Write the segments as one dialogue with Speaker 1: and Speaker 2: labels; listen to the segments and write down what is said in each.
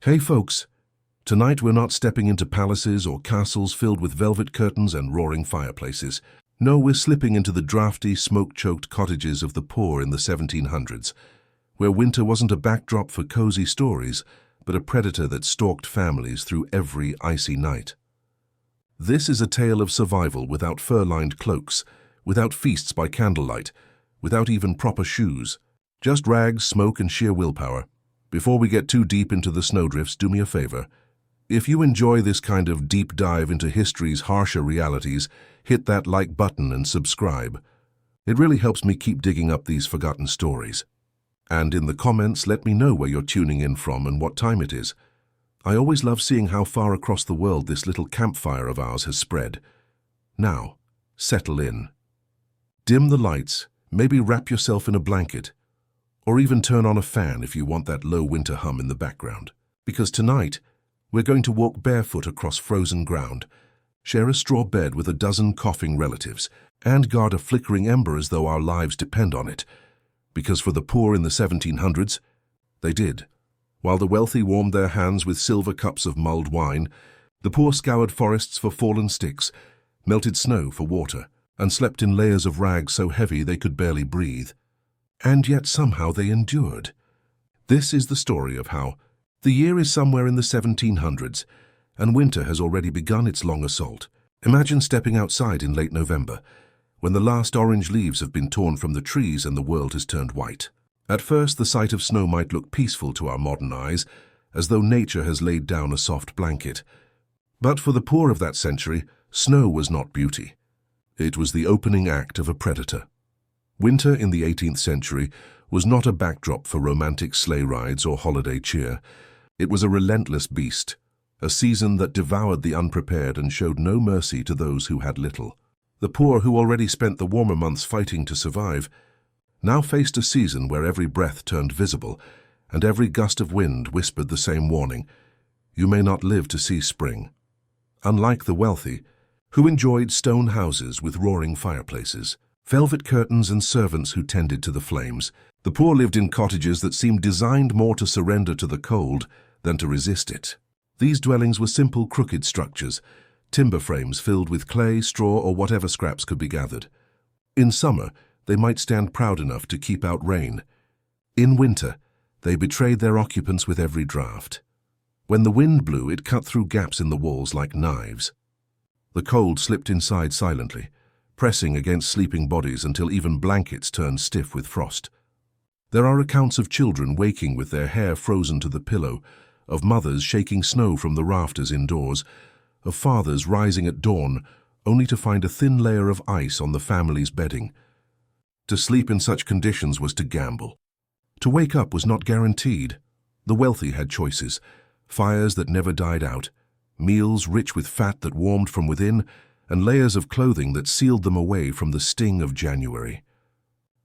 Speaker 1: Hey folks, tonight we're not stepping into palaces or castles filled with velvet curtains and roaring fireplaces. No, we're slipping into the drafty, smoke-choked cottages of the poor in the 1700s, where winter wasn't a backdrop for cozy stories, but a predator that stalked families through every icy night. This is a tale of survival without fur-lined cloaks, without feasts by candlelight, without even proper shoes. Just rags, smoke, and sheer willpower. Before we get too deep into the snowdrifts, do me a favor. If you enjoy this kind of deep dive into history's harsher realities, hit that like button and subscribe. It really helps me keep digging up these forgotten stories. And in the comments, let me know where you're tuning in from and what time it is. I always love seeing how far across the world this little campfire of ours has spread. Now, settle in. Dim the lights, maybe wrap yourself in a blanket, or even turn on a fan if you want that low winter hum in the background. Because tonight, we're going to walk barefoot across frozen ground, share a straw bed with a dozen coughing relatives, and guard a flickering ember as though our lives depend on it. Because for the poor in the 1700s, they did. While the wealthy warmed their hands with silver cups of mulled wine, the poor scoured forests for fallen sticks, melted snow for water, and slept in layers of rags so heavy they could barely breathe. And yet somehow they endured. This is the story of how the year is somewhere in the 1700s, and winter has already begun its long assault. Imagine stepping outside in late November, when the last orange leaves have been torn from the trees and the world has turned white. At first, the sight of snow might look peaceful to our modern eyes, as though nature has laid down a soft blanket. But for the poor of that century, snow was not beauty. It was the opening act of a predator. Winter in the 18th century was not a backdrop for romantic sleigh rides or holiday cheer. It was a relentless beast, a season that devoured the unprepared and showed no mercy to those who had little. The poor, who already spent the warmer months fighting to survive, now faced a season where every breath turned visible and every gust of wind whispered the same warning: you may not live to see spring. Unlike the wealthy, who enjoyed stone houses with roaring fireplaces, velvet curtains and servants who tended to the flames, the poor lived in cottages that seemed designed more to surrender to the cold than to resist it. These dwellings were simple, crooked structures, timber frames filled with clay, straw, or whatever scraps could be gathered. In summer, they might stand proud enough to keep out rain. In winter, they betrayed their occupants with every draught. When the wind blew, it cut through gaps in the walls like knives. The cold slipped inside silently, pressing against sleeping bodies until even blankets turned stiff with frost. There are accounts of children waking with their hair frozen to the pillow, of mothers shaking snow from the rafters indoors, of fathers rising at dawn only to find a thin layer of ice on the family's bedding. To sleep in such conditions was to gamble. To wake up was not guaranteed. The wealthy had choices: fires that never died out, meals rich with fat that warmed from within, and layers of clothing that sealed them away from the sting of January.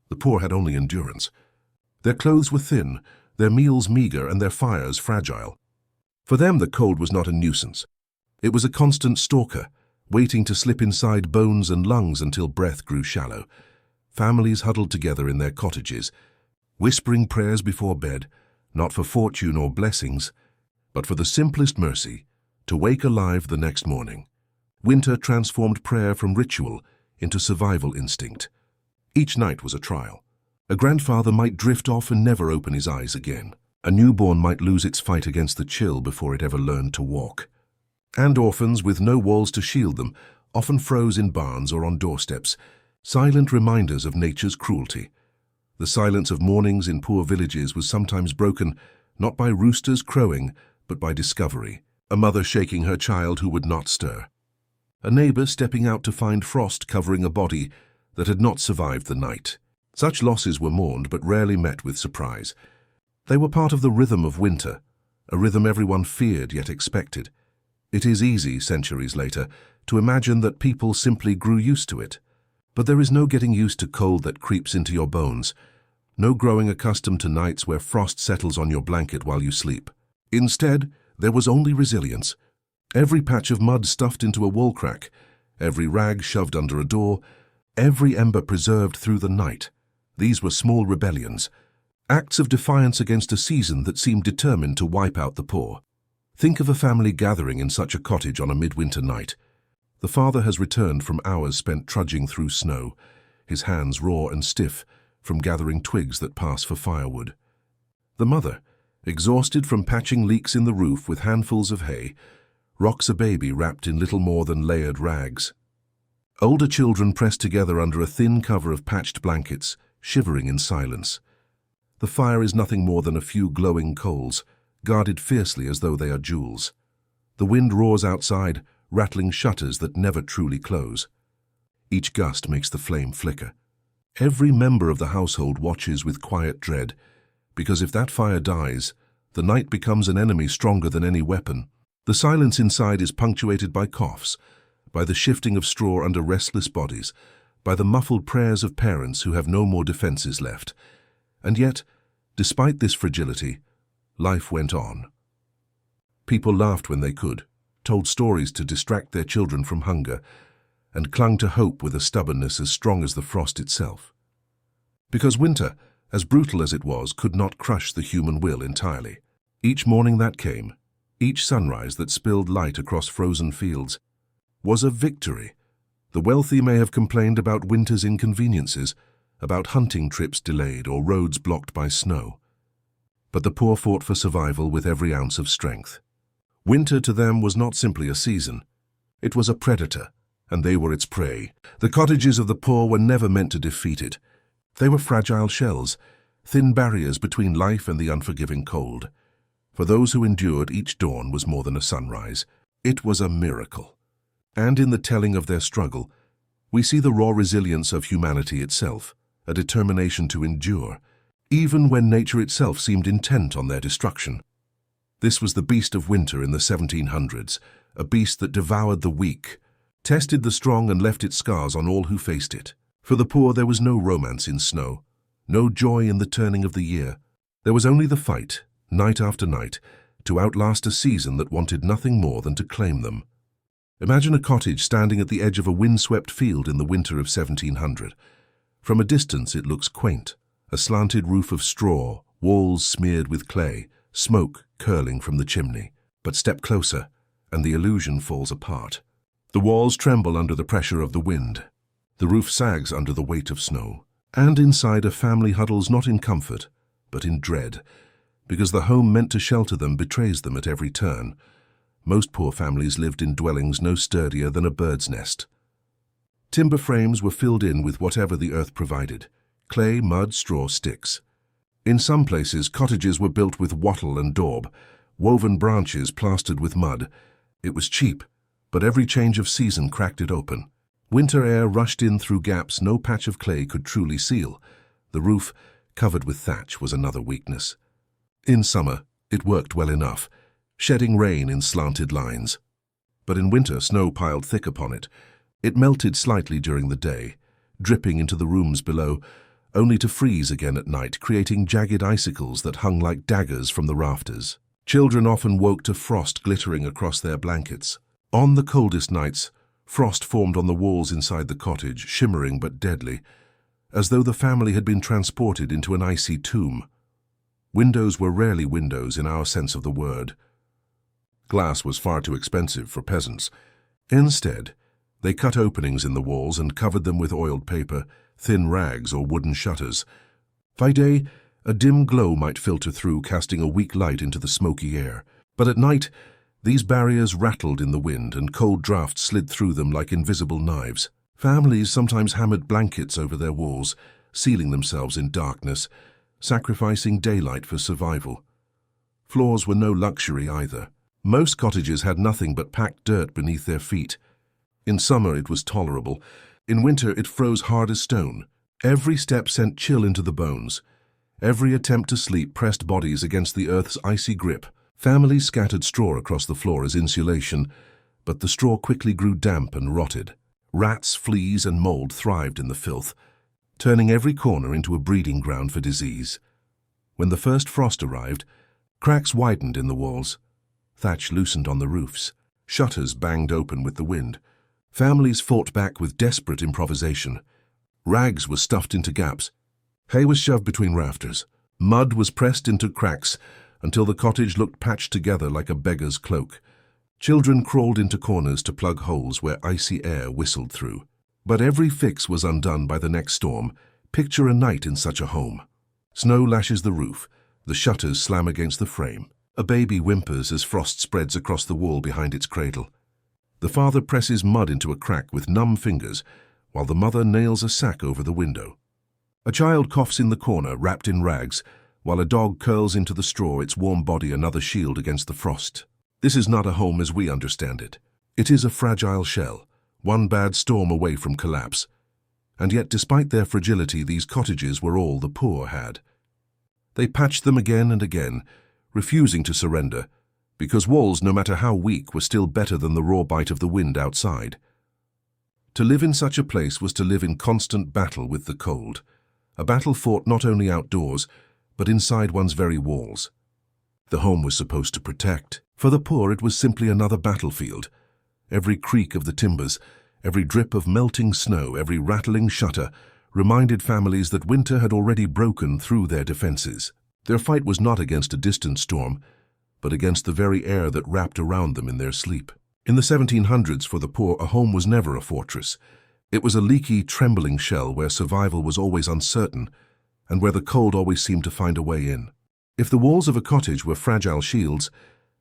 Speaker 1: The poor had only endurance. Their clothes were thin, their meals meager, and their fires fragile. For them, the cold was not a nuisance. It was a constant stalker, waiting to slip inside bones and lungs until breath grew shallow. Families huddled together in their cottages, whispering prayers before bed, not for fortune or blessings, but for the simplest mercy: to wake alive the next morning. Winter transformed prayer from ritual into survival instinct. Each night was a trial. A grandfather might drift off and never open his eyes again. A newborn might lose its fight against the chill before it ever learned to walk. And orphans, with no walls to shield them, often froze in barns or on doorsteps, silent reminders of nature's cruelty. The silence of mornings in poor villages was sometimes broken, not by roosters crowing, but by discovery. A mother shaking her child who would not stir. A neighbor stepping out to find frost covering a body that had not survived the night. Such losses were mourned but rarely met with surprise. They were part of the rhythm of winter, a rhythm everyone feared yet expected. It is easy, centuries later, to imagine that people simply grew used to it. But there is no getting used to cold that creeps into your bones, no growing accustomed to nights where frost settles on your blanket while you sleep. Instead, there was only resilience. Every patch of mud stuffed into a wall crack, every rag shoved under a door, every ember preserved through the night. These were small rebellions, acts of defiance against a season that seemed determined to wipe out the poor. Think of a family gathering in such a cottage on a midwinter night. The father has returned from hours spent trudging through snow, his hands raw and stiff from gathering twigs that pass for firewood. The mother, exhausted from patching leaks in the roof with handfuls of hay, rocks a baby wrapped in little more than layered rags. Older children press together under a thin cover of patched blankets, shivering in silence. The fire is nothing more than a few glowing coals, guarded fiercely as though they are jewels. The wind roars outside, rattling shutters that never truly close. Each gust makes the flame flicker. Every member of the household watches with quiet dread, because if that fire dies, the night becomes an enemy stronger than any weapon. The silence inside is punctuated by coughs, by the shifting of straw under restless bodies, by the muffled prayers of parents who have no more defenses left. And yet, despite this fragility, life went on. People laughed when they could, told stories to distract their children from hunger, and clung to hope with a stubbornness as strong as the frost itself. Because winter, as brutal as it was, could not crush the human will entirely. Each morning that came, each sunrise that spilled light across frozen fields, was a victory. The wealthy may have complained about winter's inconveniences, about hunting trips delayed or roads blocked by snow. But the poor fought for survival with every ounce of strength. Winter to them was not simply a season. It was a predator, and they were its prey. The cottages of the poor were never meant to defeat it. They were fragile shells, thin barriers between life and the unforgiving cold. For those who endured, each dawn was more than a sunrise. It was a miracle. And in the telling of their struggle, we see the raw resilience of humanity itself, a determination to endure, even when nature itself seemed intent on their destruction. This was the beast of winter in the 1700s, a beast that devoured the weak, tested the strong and left its scars on all who faced it. For the poor there was no romance in snow, no joy in the turning of the year. There was only the fight, night after night, to outlast a season that wanted nothing more than to claim them. Imagine a cottage standing at the edge of a windswept field in the winter of 1700. From a distance it looks quaint, a slanted roof of straw, walls smeared with clay, smoke curling from the chimney. But step closer, and the illusion falls apart. The walls tremble under the pressure of the wind. The roof sags under the weight of snow. And inside a family huddles not in comfort, but in dread, because the home meant to shelter them betrays them at every turn. Most poor families lived in dwellings no sturdier than a bird's nest. Timber frames were filled in with whatever the earth provided: clay, mud, straw, sticks. In some places, cottages were built with wattle and daub, woven branches plastered with mud. It was cheap, but every change of season cracked it open. Winter air rushed in through gaps no patch of clay could truly seal. The roof, covered with thatch, was another weakness. In summer, it worked well enough, shedding rain in slanted lines. But in winter, snow piled thick upon it. It melted slightly during the day, dripping into the rooms below, only to freeze again at night, creating jagged icicles that hung like daggers from the rafters. Children often woke to frost glittering across their blankets. On the coldest nights, frost formed on the walls inside the cottage, shimmering but deadly, as though the family had been transported into an icy tomb. Windows were rarely windows in our sense of the word. Glass was far too expensive for peasants. Instead, they cut openings in the walls and covered them with oiled paper, thin rags, or wooden shutters. By day, a dim glow might filter through, casting a weak light into the smoky air. But at night, these barriers rattled in the wind, and cold drafts slid through them like invisible knives. Families sometimes hammered blankets over their walls, sealing themselves in darkness, sacrificing daylight for survival. Floors were no luxury either. Most cottages had nothing but packed dirt beneath their feet. In summer it was tolerable. In winter it froze hard as stone. Every step sent chill into the bones. Every attempt to sleep pressed bodies against the earth's icy grip. Families scattered straw across the floor as insulation, but the straw quickly grew damp and rotted. Rats, fleas, and mold thrived in the filth, turning every corner into a breeding ground for disease. When the first frost arrived, cracks widened in the walls. Thatch loosened on the roofs. Shutters banged open with the wind. Families fought back with desperate improvisation. Rags were stuffed into gaps. Hay was shoved between rafters. Mud was pressed into cracks, until the cottage looked patched together like a beggar's cloak. Children crawled into corners to plug holes where icy air whistled through. But every fix was undone by the next storm. Picture a night in such a home. Snow lashes the roof, the shutters slam against the frame. A baby whimpers as frost spreads across the wall behind its cradle. The father presses mud into a crack with numb fingers, while the mother nails a sack over the window. A child coughs in the corner, wrapped in rags, while a dog curls into the straw, its warm body another shield against the frost. This is not a home as we understand it. It is a fragile shell, one bad storm away from collapse. And yet, despite their fragility, these cottages were all the poor had. They patched them again and again, refusing to surrender, because walls, no matter how weak, were still better than the raw bite of the wind outside. To live in such a place was to live in constant battle with the cold, a battle fought not only outdoors, but inside one's very walls. The home was supposed to protect. For the poor, it was simply another battlefield. Every creak of the timbers, every drip of melting snow, every rattling shutter reminded families that winter had already broken through their defenses. Their fight was not against a distant storm, but against the very air that wrapped around them in their sleep. In the 1700s, for the poor, a home was never a fortress. It was a leaky, trembling shell where survival was always uncertain and where the cold always seemed to find a way in. If the walls of a cottage were fragile shields,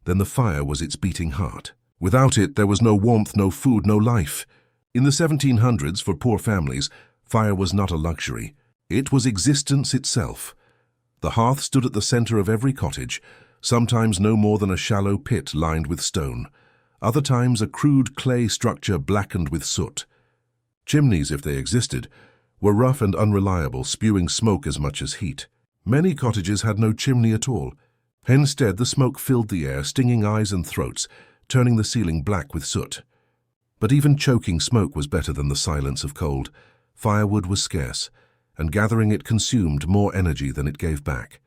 Speaker 1: then the fire was its beating heart. Without it, there was no warmth, no food, no life. In the 1700s, for poor families, fire was not a luxury. It was existence itself. The hearth stood at the center of every cottage, sometimes no more than a shallow pit lined with stone, other times a crude clay structure blackened with soot. Chimneys, if they existed, were rough and unreliable, spewing smoke as much as heat. Many cottages had no chimney at all. Instead, the smoke filled the air, stinging eyes and throats, turning the ceiling black with soot. But even choking smoke was better than the silence of cold. Firewood was scarce, and gathering it consumed more energy than it gave back.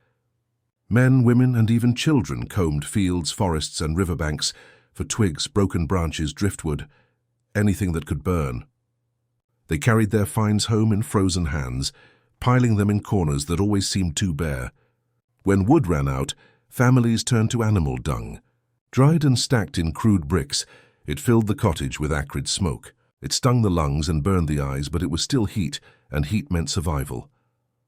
Speaker 1: Men, women, and even children combed fields, forests, and riverbanks for twigs, broken branches, driftwood, anything that could burn. They carried their finds home in frozen hands, piling them in corners that always seemed too bare. When wood ran out, families turned to animal dung. Dried and stacked in crude bricks, it filled the cottage with acrid smoke. It stung the lungs and burned the eyes, but it was still heat, and heat meant survival.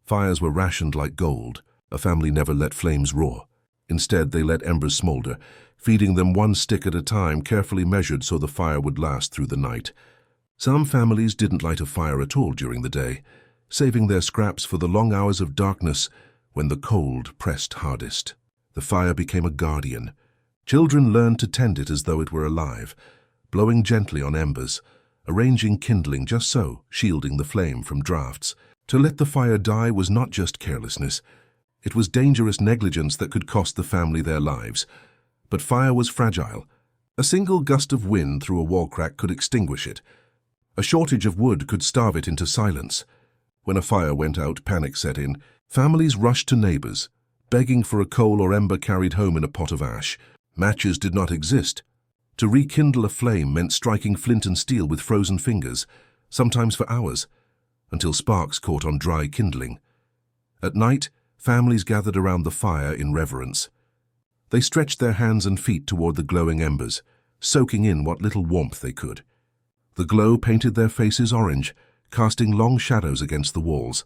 Speaker 1: Fires were rationed like gold. A family never let flames roar. Instead, they let embers smolder, feeding them one stick at a time, carefully measured so the fire would last through the night. Some families didn't light a fire at all during the day, saving their scraps for the long hours of darkness when the cold pressed hardest. The fire became a guardian. Children learned to tend it as though it were alive, blowing gently on embers, arranging kindling just so, shielding the flame from drafts. To let the fire die was not just carelessness. It was dangerous negligence that could cost the family their lives. But fire was fragile. A single gust of wind through a wall crack could extinguish it. A shortage of wood could starve it into silence. When a fire went out, panic set in. Families rushed to neighbors, begging for a coal or ember carried home in a pot of ash. Matches did not exist. To rekindle a flame meant striking flint and steel with frozen fingers, sometimes for hours, until sparks caught on dry kindling. At night, families gathered around the fire in reverence. They stretched their hands and feet toward the glowing embers, soaking in what little warmth they could. The glow painted their faces orange, casting long shadows against the walls.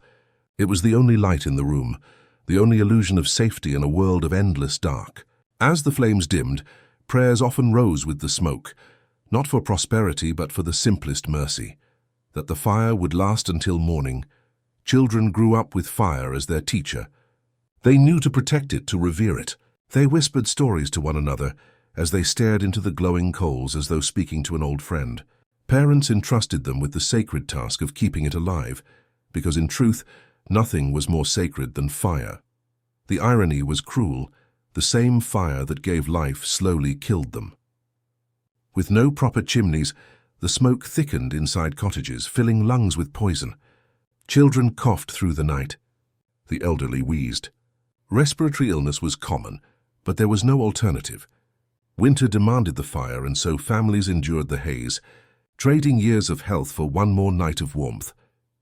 Speaker 1: It was the only light in the room, the only illusion of safety in a world of endless dark. As the flames dimmed, prayers often rose with the smoke, not for prosperity but for the simplest mercy, that the fire would last until morning. Children grew up with fire as their teacher. They knew to protect it, to revere it. They whispered stories to one another as they stared into the glowing coals as though speaking to an old friend. Parents entrusted them with the sacred task of keeping it alive, because in truth, nothing was more sacred than fire. The irony was cruel. The same fire that gave life slowly killed them. With no proper chimneys, the smoke thickened inside cottages, filling lungs with poison. Children coughed through the night. The elderly wheezed. Respiratory illness was common, but there was no alternative. Winter demanded the fire, and so families endured the haze, trading years of health for one more night of warmth.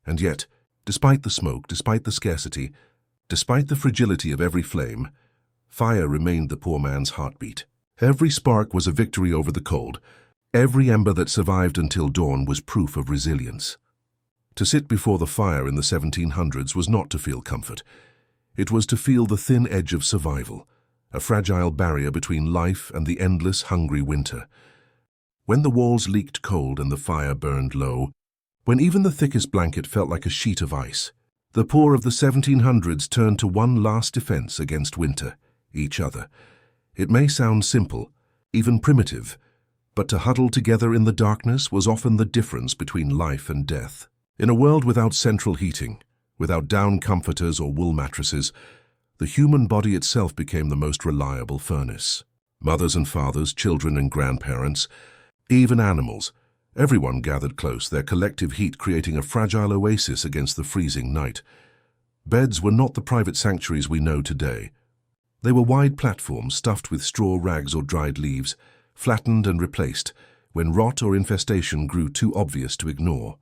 Speaker 1: And yet, despite the smoke, despite the scarcity, despite the fragility of every flame, Fire remained the poor man's heartbeat. Every spark was a victory over the cold. Every ember that survived until dawn was proof of resilience. To sit before the fire in the 1700s was not to feel comfort. It was to feel the thin edge of survival, a fragile barrier between life and the endless, hungry winter. When the walls leaked cold and the fire burned low, when even the thickest blanket felt like a sheet of ice, the poor of the 1700s turned to one last defense against winter: each other. It may sound simple, even primitive, but to huddle together in the darkness was often the difference between life and death. In a world without central heating, without down comforters or wool mattresses, the human body itself became the most reliable furnace. Mothers and fathers, children and grandparents, even animals, everyone gathered close, their collective heat creating a fragile oasis against the freezing night. Beds were not the private sanctuaries we know today. They were wide platforms stuffed with straw, rags or dried leaves, flattened and replaced when rot or infestation grew too obvious to ignore.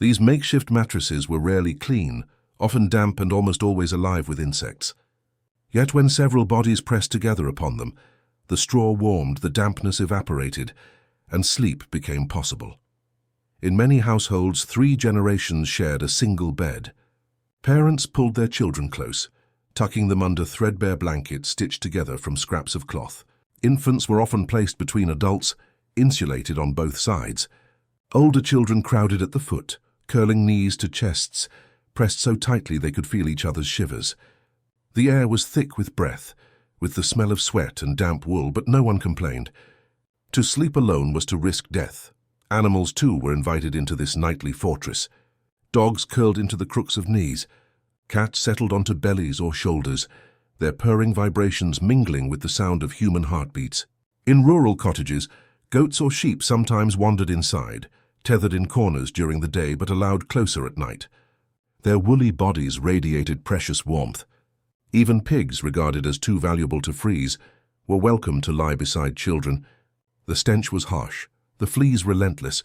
Speaker 1: These makeshift mattresses were rarely clean, often damp and almost always alive with insects. Yet when several bodies pressed together upon them, the straw warmed, the dampness evaporated, and sleep became possible. In many households, 3 generations shared a single bed. Parents pulled their children close, tucking them under threadbare blankets stitched together from scraps of cloth. Infants were often placed between adults, insulated on both sides. Older children crowded at the foot, curling knees to chests, pressed so tightly they could feel each other's shivers. The air was thick with breath, with the smell of sweat and damp wool, but no one complained. To sleep alone was to risk death. Animals, too, were invited into this nightly fortress. Dogs curled into the crooks of knees. Cats settled onto bellies or shoulders, their purring vibrations mingling with the sound of human heartbeats. In rural cottages, goats or sheep sometimes wandered inside, tethered in corners during the day but allowed closer at night. Their woolly bodies radiated precious warmth. Even pigs, regarded as too valuable to freeze, were welcome to lie beside children. The stench was harsh, the fleas relentless,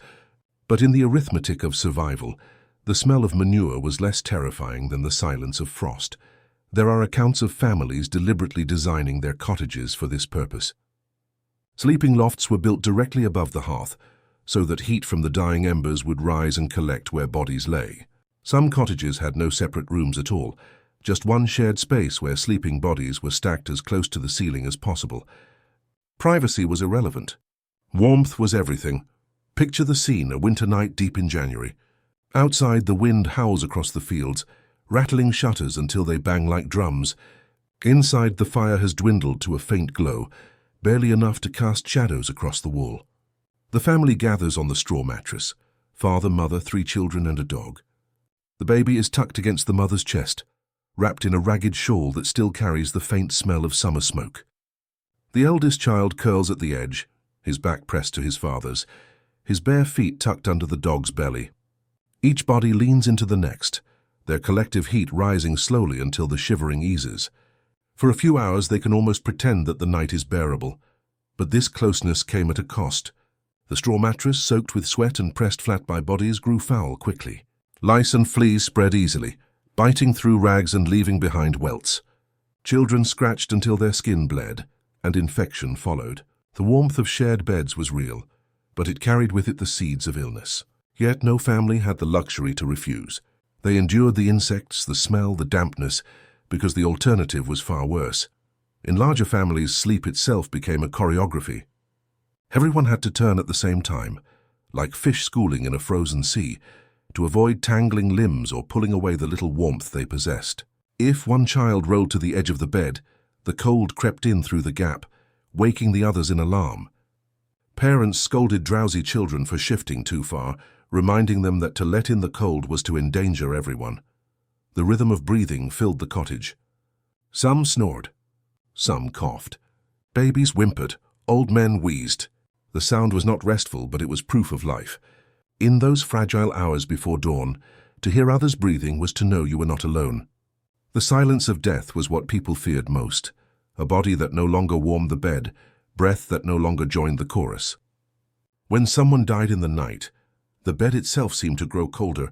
Speaker 1: but in the arithmetic of survival, the smell of manure was less terrifying than the silence of frost. There are accounts of families deliberately designing their cottages for this purpose. Sleeping lofts were built directly above the hearth, so that heat from the dying embers would rise and collect where bodies lay. Some cottages had no separate rooms at all, just one shared space where sleeping bodies were stacked as close to the ceiling as possible. Privacy was irrelevant. Warmth was everything. Picture the scene, a winter night deep in January. Outside, the wind howls across the fields, rattling shutters until they bang like drums. Inside, the fire has dwindled to a faint glow, barely enough to cast shadows across the wall. The family gathers on the straw mattress, father, mother, 3 children and a dog. The baby is tucked against the mother's chest, wrapped in a ragged shawl that still carries the faint smell of summer smoke. The eldest child curls at the edge, his back pressed to his father's, his bare feet tucked under the dog's belly. Each body leans into the next, their collective heat rising slowly until the shivering eases. For a few hours they can almost pretend that the night is bearable, but this closeness came at a cost. The straw mattress, soaked with sweat and pressed flat by bodies, grew foul quickly. Lice and fleas spread easily, biting through rags and leaving behind welts. Children scratched until their skin bled, and infection followed. The warmth of shared beds was real, but it carried with it the seeds of illness. Yet no family had the luxury to refuse. They endured the insects, the smell, the dampness, because the alternative was far worse. In larger families, sleep itself became a choreography. Everyone had to turn at the same time, like fish schooling in a frozen sea, to avoid tangling limbs or pulling away the little warmth they possessed. If one child rolled to the edge of the bed, the cold crept in through the gap, waking the others in alarm. Parents scolded drowsy children for shifting too far, reminding them that to let in the cold was to endanger everyone. The rhythm of breathing filled the cottage. Some snored, some coughed. Babies whimpered, old men wheezed. The sound was not restful, but it was proof of life. In those fragile hours before dawn, to hear others breathing was to know you were not alone. The silence of death was what people feared most, a body that no longer warmed the bed, breath that no longer joined the chorus. When someone died in the night, the bed itself seemed to grow colder,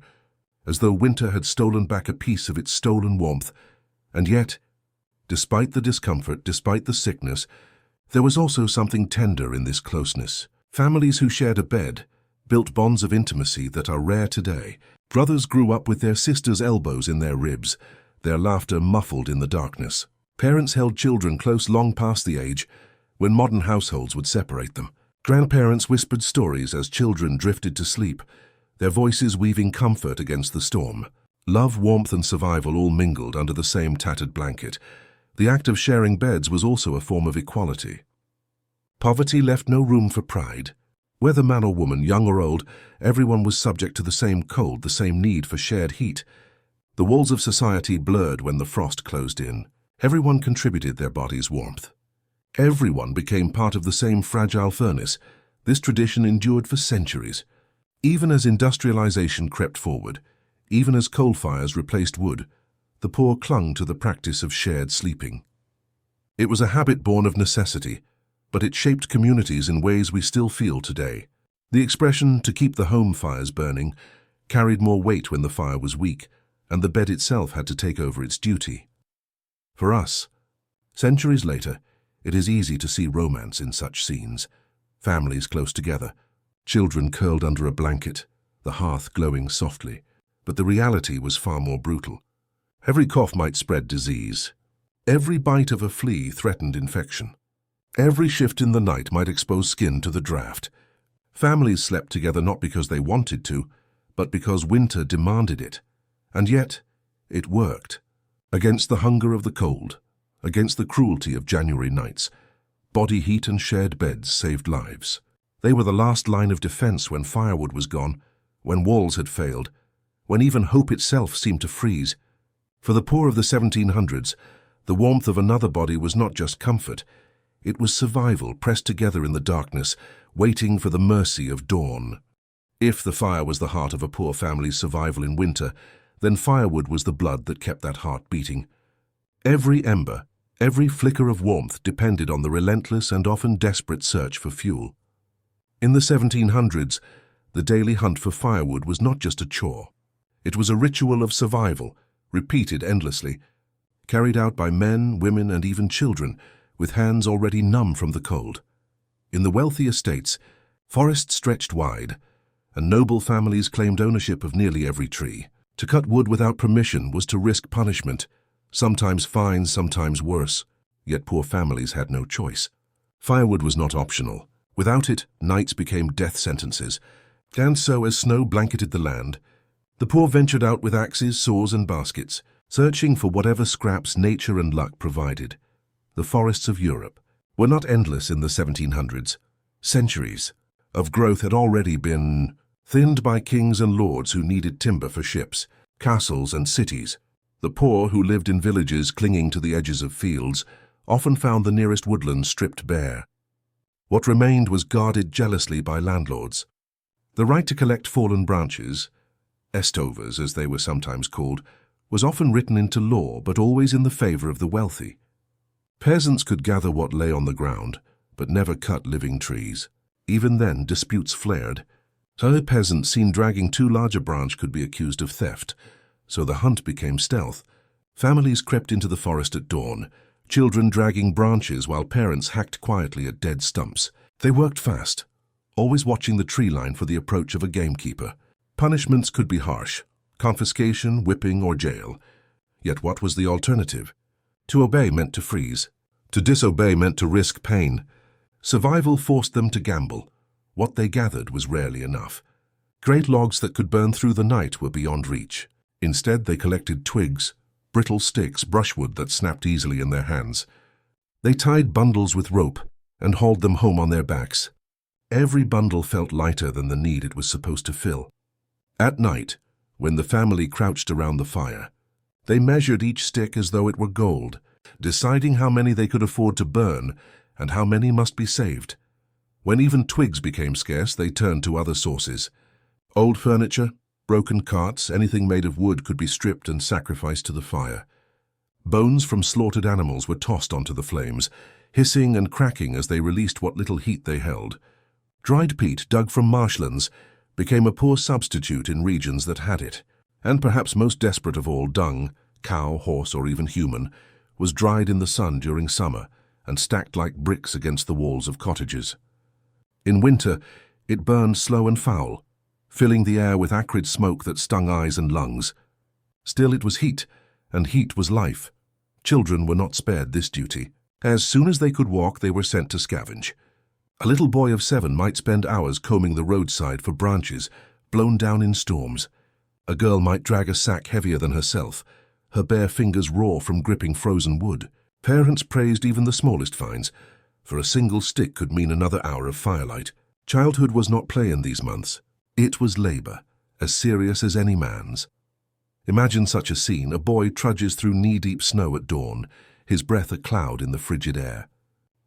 Speaker 1: as though winter had stolen back a piece of its stolen warmth, and yet Despite the discomfort, despite the sickness, there was also something tender in this closeness. Families who shared a bed built bonds of intimacy that are rare today. Brothers grew up with their sisters' elbows in their ribs, their laughter muffled in the darkness. Parents held children close long past the age when modern households would separate them. Grandparents whispered stories as children drifted to sleep, their voices weaving comfort against the storm. Love, warmth, and survival all mingled under the same tattered blanket. The act of sharing beds was also a form of equality. Poverty left no room for pride. Whether man or woman, young or old, everyone was subject to the same cold, the same need for shared heat. The walls of society blurred when the frost closed in. Everyone contributed their body's warmth. Everyone became part of the same fragile furnace. This tradition endured for centuries. Even as industrialization crept forward, even as coal fires replaced wood, the poor clung to the practice of shared sleeping. It was a habit born of necessity, but it shaped communities in ways we still feel today. The expression, "to keep the home fires burning," carried more weight when the fire was weak, and the bed itself had to take over its duty. For us, centuries later, it is easy to see romance in such scenes. Families close together, children curled under a blanket, the hearth glowing softly. But the reality was far more brutal. Every cough might spread disease. Every bite of a flea threatened infection. Every shift in the night might expose skin to the draft. Families slept together not because they wanted to, but because winter demanded it. And yet, it worked. Against the hunger of the cold, against the cruelty of January nights, body heat and shared beds saved lives. They were the last line of defense when firewood was gone, when walls had failed, when even hope itself seemed to freeze. For the poor of the 1700s, the warmth of another body was not just comfort. It was survival pressed together in the darkness, waiting for the mercy of dawn. If the fire was the heart of a poor family's survival in winter, then firewood was the blood that kept that heart beating. Every ember, every flicker of warmth depended on the relentless and often desperate search for fuel. In the 1700s, the daily hunt for firewood was not just a chore. It was a ritual of survival, repeated endlessly, carried out by men, women, and even children, with hands already numb from the cold. In the wealthy estates, forests stretched wide, and noble families claimed ownership of nearly every tree. To cut wood without permission was to risk punishment, sometimes fines, sometimes worse, yet poor families had no choice. Firewood was not optional. Without it, nights became death sentences. And so, as snow blanketed the land, the poor ventured out with axes, saws, and baskets, searching for whatever scraps nature and luck provided. The forests of Europe were not endless in the 1700s. Centuries of growth had already been thinned by kings and lords who needed timber for ships, castles, and cities. The poor, who lived in villages clinging to the edges of fields, often found the nearest woodland stripped bare. What remained was guarded jealously by landlords. The right to collect fallen branches, estovers as they were sometimes called, was often written into law, but always in the favor of the wealthy. Peasants could gather what lay on the ground, but never cut living trees. Even then, disputes flared. So a peasant seen dragging too large a branch could be accused of theft, so the hunt became stealth. Families crept into the forest at dawn, children dragging branches while parents hacked quietly at dead stumps. They worked fast, always watching the tree line for the approach of a gamekeeper. Punishments could be harsh: confiscation, whipping, or jail. Yet what was the alternative? To obey meant to freeze. To disobey meant to risk pain. Survival forced them to gamble. What they gathered was rarely enough. Great logs that could burn through the night were beyond reach. Instead, they collected twigs, brittle sticks, brushwood that snapped easily in their hands. They tied bundles with rope and hauled them home on their backs. Every bundle felt lighter than the need it was supposed to fill. At night, when the family crouched around the fire, they measured each stick as though it were gold, deciding how many they could afford to burn and how many must be saved. When even twigs became scarce, they turned to other sources. Old furniture, broken carts, anything made of wood could be stripped and sacrificed to the fire. Bones from slaughtered animals were tossed onto the flames, hissing and cracking as they released what little heat they held. Dried peat, dug from marshlands, became a poor substitute in regions that had it. And perhaps most desperate of all, dung, cow, horse, or even human, was dried in the sun during summer and stacked like bricks against the walls of cottages. In winter, it burned slow and foul, filling the air with acrid smoke that stung eyes and lungs. Still, it was heat, and heat was life. Children were not spared this duty. As soon as they could walk, they were sent to scavenge. A little boy of 7 might spend hours combing the roadside for branches blown down in storms. A girl might drag a sack heavier than herself, her bare fingers raw from gripping frozen wood. Parents praised even the smallest finds, for a single stick could mean another hour of firelight. Childhood was not play in these months. It was labor, as serious as any man's. Imagine such a scene. A boy trudges through knee-deep snow at dawn, his breath a cloud in the frigid air.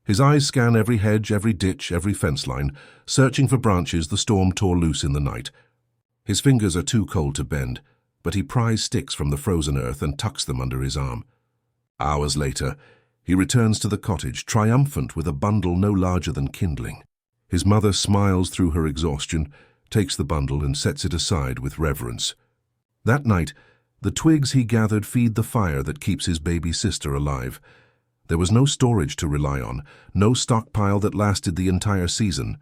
Speaker 1: His eyes scan every hedge, every ditch, every fence line, searching for branches the storm tore loose in the night. His fingers are too cold to bend, but he pries sticks from the frozen earth and tucks them under his arm. Hours later, he returns to the cottage, triumphant with a bundle no larger than kindling. His mother smiles through her exhaustion, takes the bundle and sets it aside with reverence. That night, the twigs he gathered feed the fire that keeps his baby sister alive. There was no storage to rely on, no stockpile that lasted the entire season.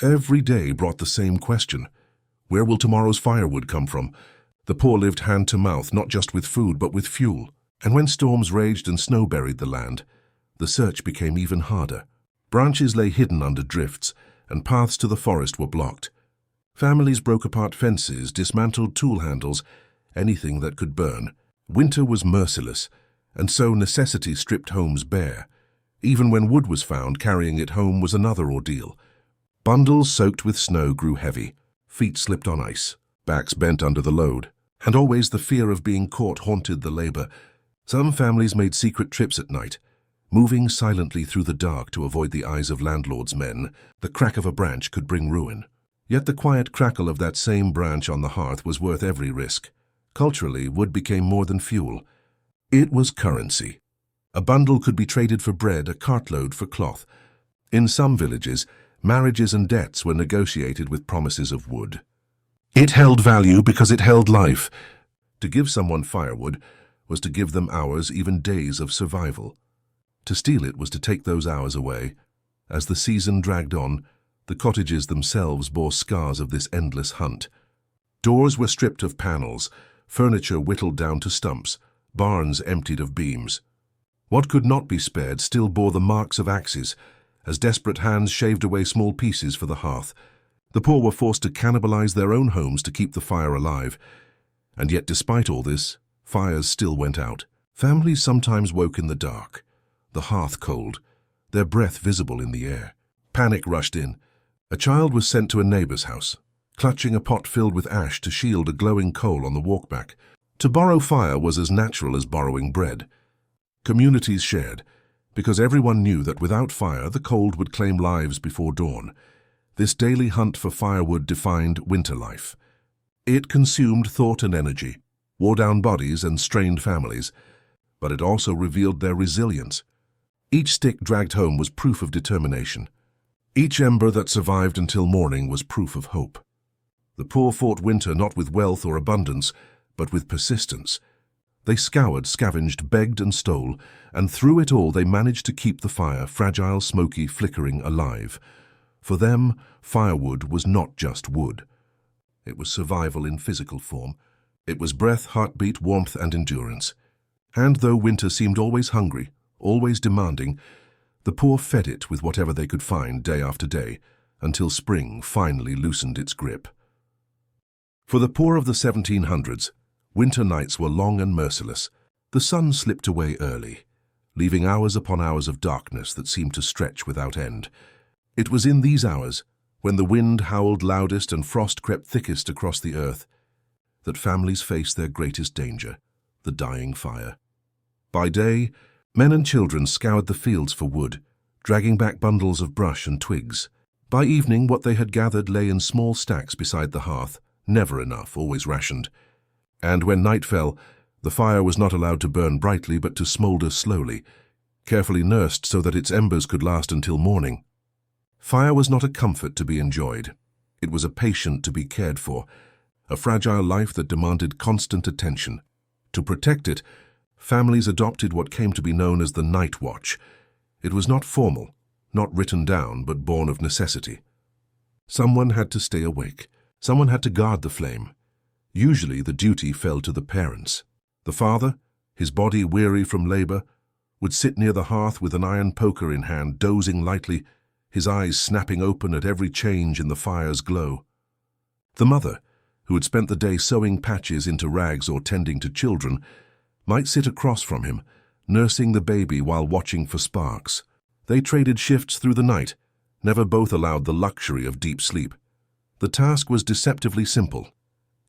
Speaker 1: Every day brought the same question. Where will tomorrow's firewood come from? The poor lived hand to mouth, not just with food, but with fuel. And when storms raged and snow buried the land, the search became even harder. Branches lay hidden under drifts, and paths to the forest were blocked. Families broke apart fences, dismantled tool handles, anything that could burn. Winter was merciless, and so necessity stripped homes bare. Even when wood was found, carrying it home was another ordeal. Bundles soaked with snow grew heavy, feet slipped on ice, backs bent under the load, and always the fear of being caught haunted the labor. Some families made secret trips at night, moving silently through the dark to avoid the eyes of landlords' men. The crack of a branch could bring ruin. Yet the quiet crackle of that same branch on the hearth was worth every risk. Culturally, wood became more than fuel. It was currency. A bundle could be traded for bread, a cartload for cloth. In some villages, marriages and debts were negotiated with promises of wood. It held value because it held life. To give someone firewood was to give them hours, even days of survival. To steal it was to take those hours away. As the season dragged on, the cottages themselves bore scars of this endless hunt. Doors were stripped of panels, furniture whittled down to stumps, barns emptied of beams. What could not be spared still bore the marks of axes, as desperate hands shaved away small pieces for the hearth. The poor were forced to cannibalize their own homes to keep the fire alive. And yet, despite all this, fires still went out. Families sometimes woke in the dark, the hearth cold, their breath visible in the air. Panic rushed in. A child was sent to a neighbor's house, clutching a pot filled with ash to shield a glowing coal on the walkback. To borrow fire was as natural as borrowing bread. Communities shared, because everyone knew that without fire the cold would claim lives before dawn. This daily hunt for firewood defined winter life. It consumed thought and energy, wore down bodies and strained families, but it also revealed their resilience. Each stick dragged home was proof of determination. Each ember that survived until morning was proof of hope. The poor fought winter not with wealth or abundance, but with persistence. They scoured, scavenged, begged and stole, and through it all they managed to keep the fire, fragile, smoky, flickering, alive. For them, firewood was not just wood. It was survival in physical form. It was breath, heartbeat, warmth and endurance. And though winter seemed always hungry, always demanding, the poor fed it with whatever they could find day after day, until spring finally loosened its grip. For the poor of the 1700s, winter nights were long and merciless. The sun slipped away early, leaving hours upon hours of darkness that seemed to stretch without end. It was in these hours, when the wind howled loudest and frost crept thickest across the earth, that families faced their greatest danger, the dying fire. By day, men and children scoured the fields for wood, dragging back bundles of brush and twigs. By evening, what they had gathered lay in small stacks beside the hearth, never enough, always rationed. And when night fell, the fire was not allowed to burn brightly but to smoulder slowly, carefully nursed so that its embers could last until morning. Fire was not a comfort to be enjoyed. It was a patient to be cared for, a fragile life that demanded constant attention. To protect it, Families adopted what came to be known as the night watch. It was not formal, not written down, but born of necessity. Someone had to stay awake. Someone had to guard the flame. Usually the duty fell to the parents. The father, his body weary from labor, would sit near the hearth with an iron poker in hand, dozing lightly, his eyes snapping open at every change in the fire's glow. The mother, who had spent the day sewing patches into rags or tending to children, might sit across from him, nursing the baby while watching for sparks. They traded shifts through the night, never both allowed the luxury of deep sleep. The task was deceptively simple: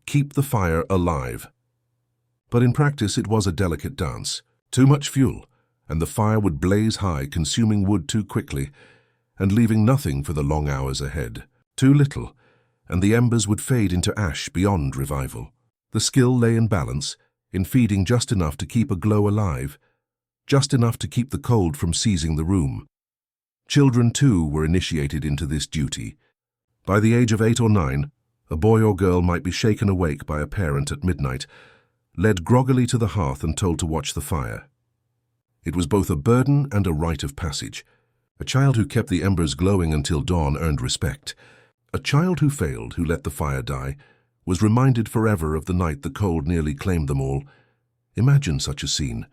Speaker 1: keep the fire alive. But in practice it was a delicate dance. Too much fuel, and the fire would blaze high, consuming wood too quickly, and leaving nothing for the long hours ahead. Too little, and the embers would fade into ash beyond revival. The skill lay in balance, in feeding just enough to keep a glow alive, just enough to keep the cold from seizing the room. Children, too, were initiated into this duty. By the age of 8 or 9, a boy or girl might be shaken awake by a parent at midnight, led groggily to the hearth and told to watch the fire. It was both a burden and a rite of passage. A child who kept the embers glowing until dawn earned respect. A child who failed, who let the fire die, was reminded forever of the night the cold nearly claimed them all. Imagine such a scene.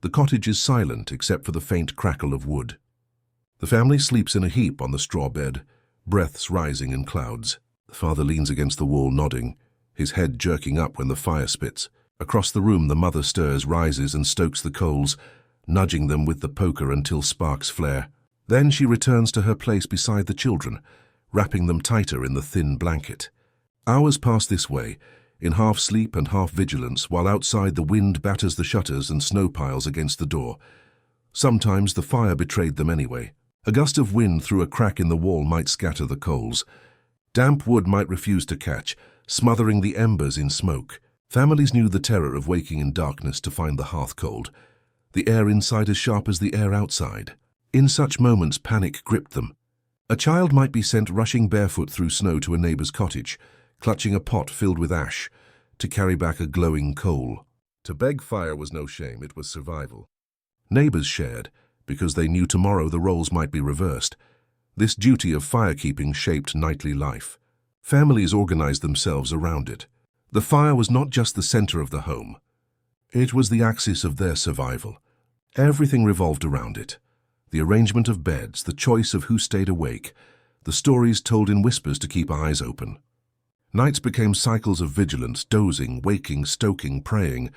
Speaker 1: The cottage is silent except for the faint crackle of wood. The family sleeps in a heap on the straw bed, breaths rising in clouds. The father leans against the wall, nodding, his head jerking up when the fire spits. Across the room the mother stirs, rises and stokes the coals, nudging them with the poker until sparks flare. Then she returns to her place beside the children, wrapping them tighter in the thin blanket. Hours pass this way, in half sleep and half vigilance, while outside the wind batters the shutters and snow piles against the door. Sometimes the fire betrayed them anyway. A gust of wind through a crack in the wall might scatter the coals. Damp wood might refuse to catch, smothering the embers in smoke. Families knew the terror of waking in darkness to find the hearth cold, the air inside as sharp as the air outside. In such moments panic gripped them. A child might be sent rushing barefoot through snow to a neighbor's cottage, clutching a pot filled with ash, to carry back a glowing coal. To beg fire was no shame, it was survival. Neighbors shared, because they knew tomorrow the roles might be reversed. This duty of firekeeping shaped nightly life. Families organized themselves around it. The fire was not just the center of the home. It was the axis of their survival. Everything revolved around it. The arrangement of beds, the choice of who stayed awake, the stories told in whispers to keep eyes open. Nights became cycles of vigilance, dozing, waking, stoking, praying,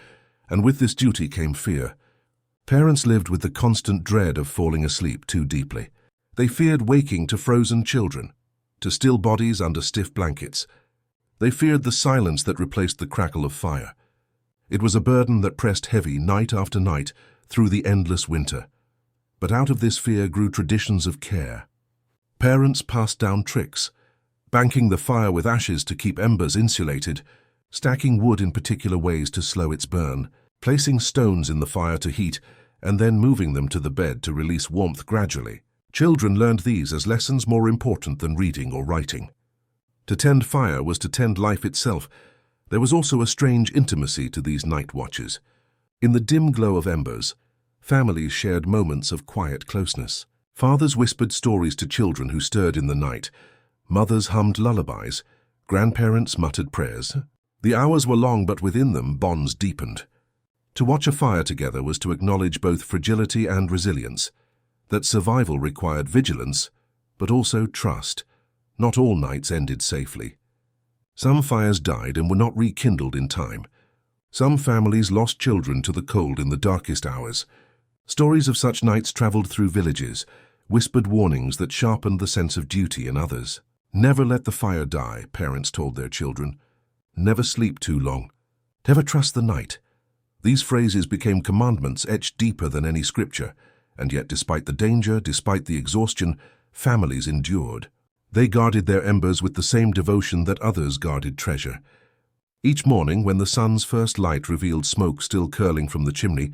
Speaker 1: and with this duty came fear. Parents lived with the constant dread of falling asleep too deeply. They feared waking to frozen children, to still bodies under stiff blankets. They feared the silence that replaced the crackle of fire. It was a burden that pressed heavy night after night through the endless winter. But out of this fear grew traditions of care. Parents passed down tricks, banking the fire with ashes to keep embers insulated, stacking wood in particular ways to slow its burn, placing stones in the fire to heat, and then moving them to the bed to release warmth gradually. Children learned these as lessons more important than reading or writing. To tend fire was to tend life itself. There was also a strange intimacy to these night watches. In the dim glow of embers, families shared moments of quiet closeness. Fathers whispered stories to children who stirred in the night. Mothers hummed lullabies. Grandparents muttered prayers. The hours were long, but within them bonds deepened. To watch a fire together was to acknowledge both fragility and resilience, that survival required vigilance, but also trust. Not all nights ended safely. Some fires died and were not rekindled in time. Some families lost children to the cold in the darkest hours. Stories of such nights traveled through villages, whispered warnings that sharpened the sense of duty in others. Never let the fire die, parents told their children. Never sleep too long. Never trust the night. These phrases became commandments etched deeper than any scripture, and yet despite the danger, despite the exhaustion, families endured. They guarded their embers with the same devotion that others guarded treasure. Each morning, when the sun's first light revealed smoke still curling from the chimney,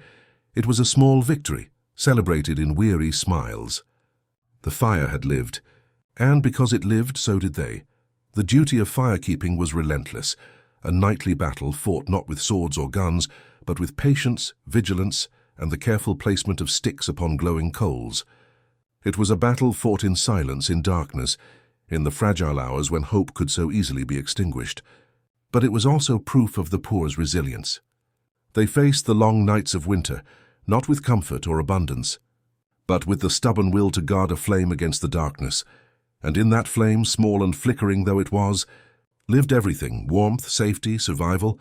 Speaker 1: it was a small victory, celebrated in weary smiles. The fire had lived, and because it lived, so did they. The duty of firekeeping was relentless, a nightly battle fought not with swords or guns, but with patience, vigilance, and the careful placement of sticks upon glowing coals. It was a battle fought in silence, in darkness, in the fragile hours when hope could so easily be extinguished. But it was also proof of the poor's resilience. They faced the long nights of winter, not with comfort or abundance, but with the stubborn will to guard a flame against the darkness. And in that flame, small and flickering though it was, lived everything: warmth, safety, survival,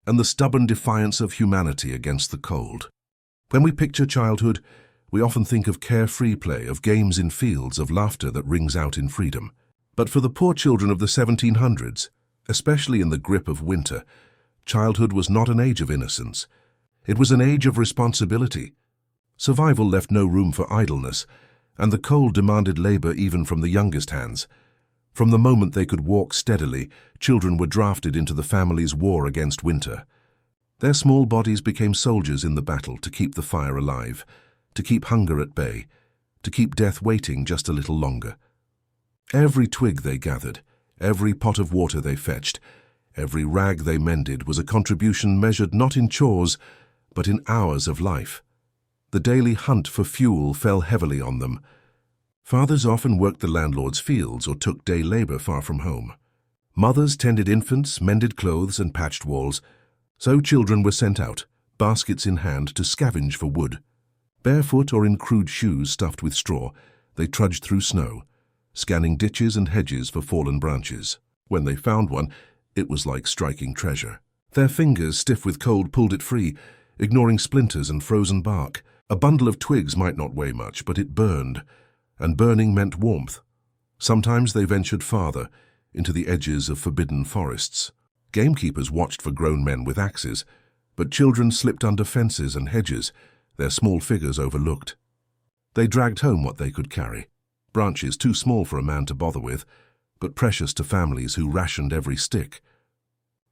Speaker 1: and the stubborn defiance of humanity against the cold. When we picture childhood, we often think of carefree play, of games in fields, of laughter that rings out in freedom. But for the poor children of the 1700s, especially in the grip of winter, childhood was not an age of innocence. It was an age of responsibility. Survival left no room for idleness, and the cold demanded labor even from the youngest hands. From the moment they could walk steadily, children were drafted into the family's war against winter. Their small bodies became soldiers in the battle to keep the fire alive, to keep hunger at bay, to keep death waiting just a little longer. Every twig they gathered, every pot of water they fetched, every rag they mended was a contribution measured not in chores, but in hours of life. The daily hunt for fuel fell heavily on them. Fathers often worked the landlord's fields or took day labor far from home. Mothers tended infants, mended clothes, and patched walls. So children were sent out, baskets in hand, to scavenge for wood. Barefoot or in crude shoes stuffed with straw, they trudged through snow, scanning ditches and hedges for fallen branches. When they found one, it was like striking treasure. Their fingers, stiff with cold, pulled it free, ignoring splinters and frozen bark. A bundle of twigs might not weigh much, but it burned, and burning meant warmth. Sometimes they ventured farther, into the edges of forbidden forests. Gamekeepers watched for grown men with axes, but children slipped under fences and hedges, their small figures overlooked. They dragged home what they could carry, branches too small for a man to bother with, but precious to families who rationed every stick.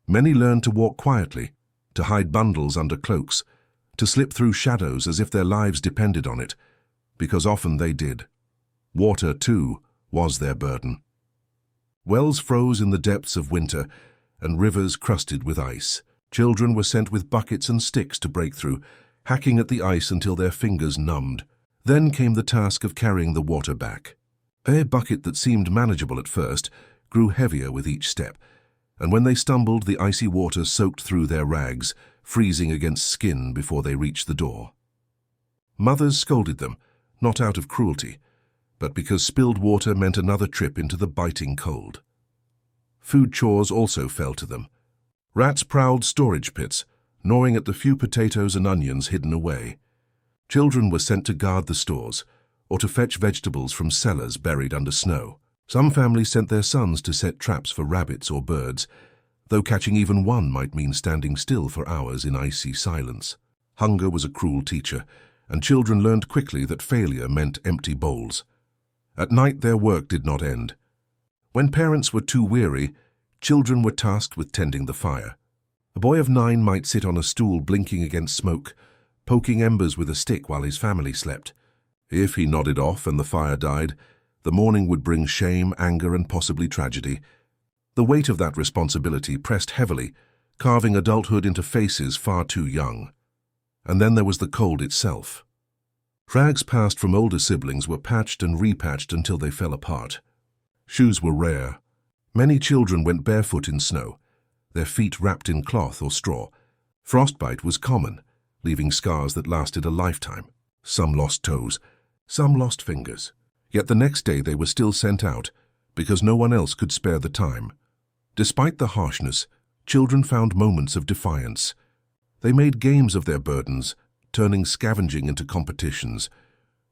Speaker 1: Many learned to walk quietly, to hide bundles under cloaks, to slip through shadows as if their lives depended on it, because often they did. Water, too, was their burden. Wells froze in the depths of winter, and rivers crusted with ice. Children were sent with buckets and sticks to break through, hacking at the ice until their fingers numbed. Then came the task of carrying the water back. A bucket that seemed manageable at first grew heavier with each step, and when they stumbled, the icy water soaked through their rags, freezing against skin before they reached the door. Mothers scolded them, not out of cruelty, but because spilled water meant another trip into the biting cold. Food chores also fell to them. Rats prowled storage pits, gnawing at the few potatoes and onions hidden away. Children were sent to guard the stores, or to fetch vegetables from cellars buried under snow. Some families sent their sons to set traps for rabbits or birds, though catching even one might mean standing still for hours in icy silence. Hunger was a cruel teacher, and children learned quickly that failure meant empty bowls. At night their work did not end. When parents were too weary, children were tasked with tending the fire. A boy of 9 might sit on a stool blinking against smoke, poking embers with a stick while his family slept. If he nodded off and the fire died, the morning would bring shame, anger, and possibly tragedy. The weight of that responsibility pressed heavily, carving adulthood into faces far too young. And then there was the cold itself. Rags passed from older siblings were patched and repatched until they fell apart. Shoes were rare. Many children went barefoot in snow, their feet wrapped in cloth or straw. Frostbite was common, leaving scars that lasted a lifetime. Some lost toes, some lost fingers. Yet the next day they were still sent out, because no one else could spare the time. Despite the harshness, children found moments of defiance. They made games of their burdens, turning scavenging into competitions.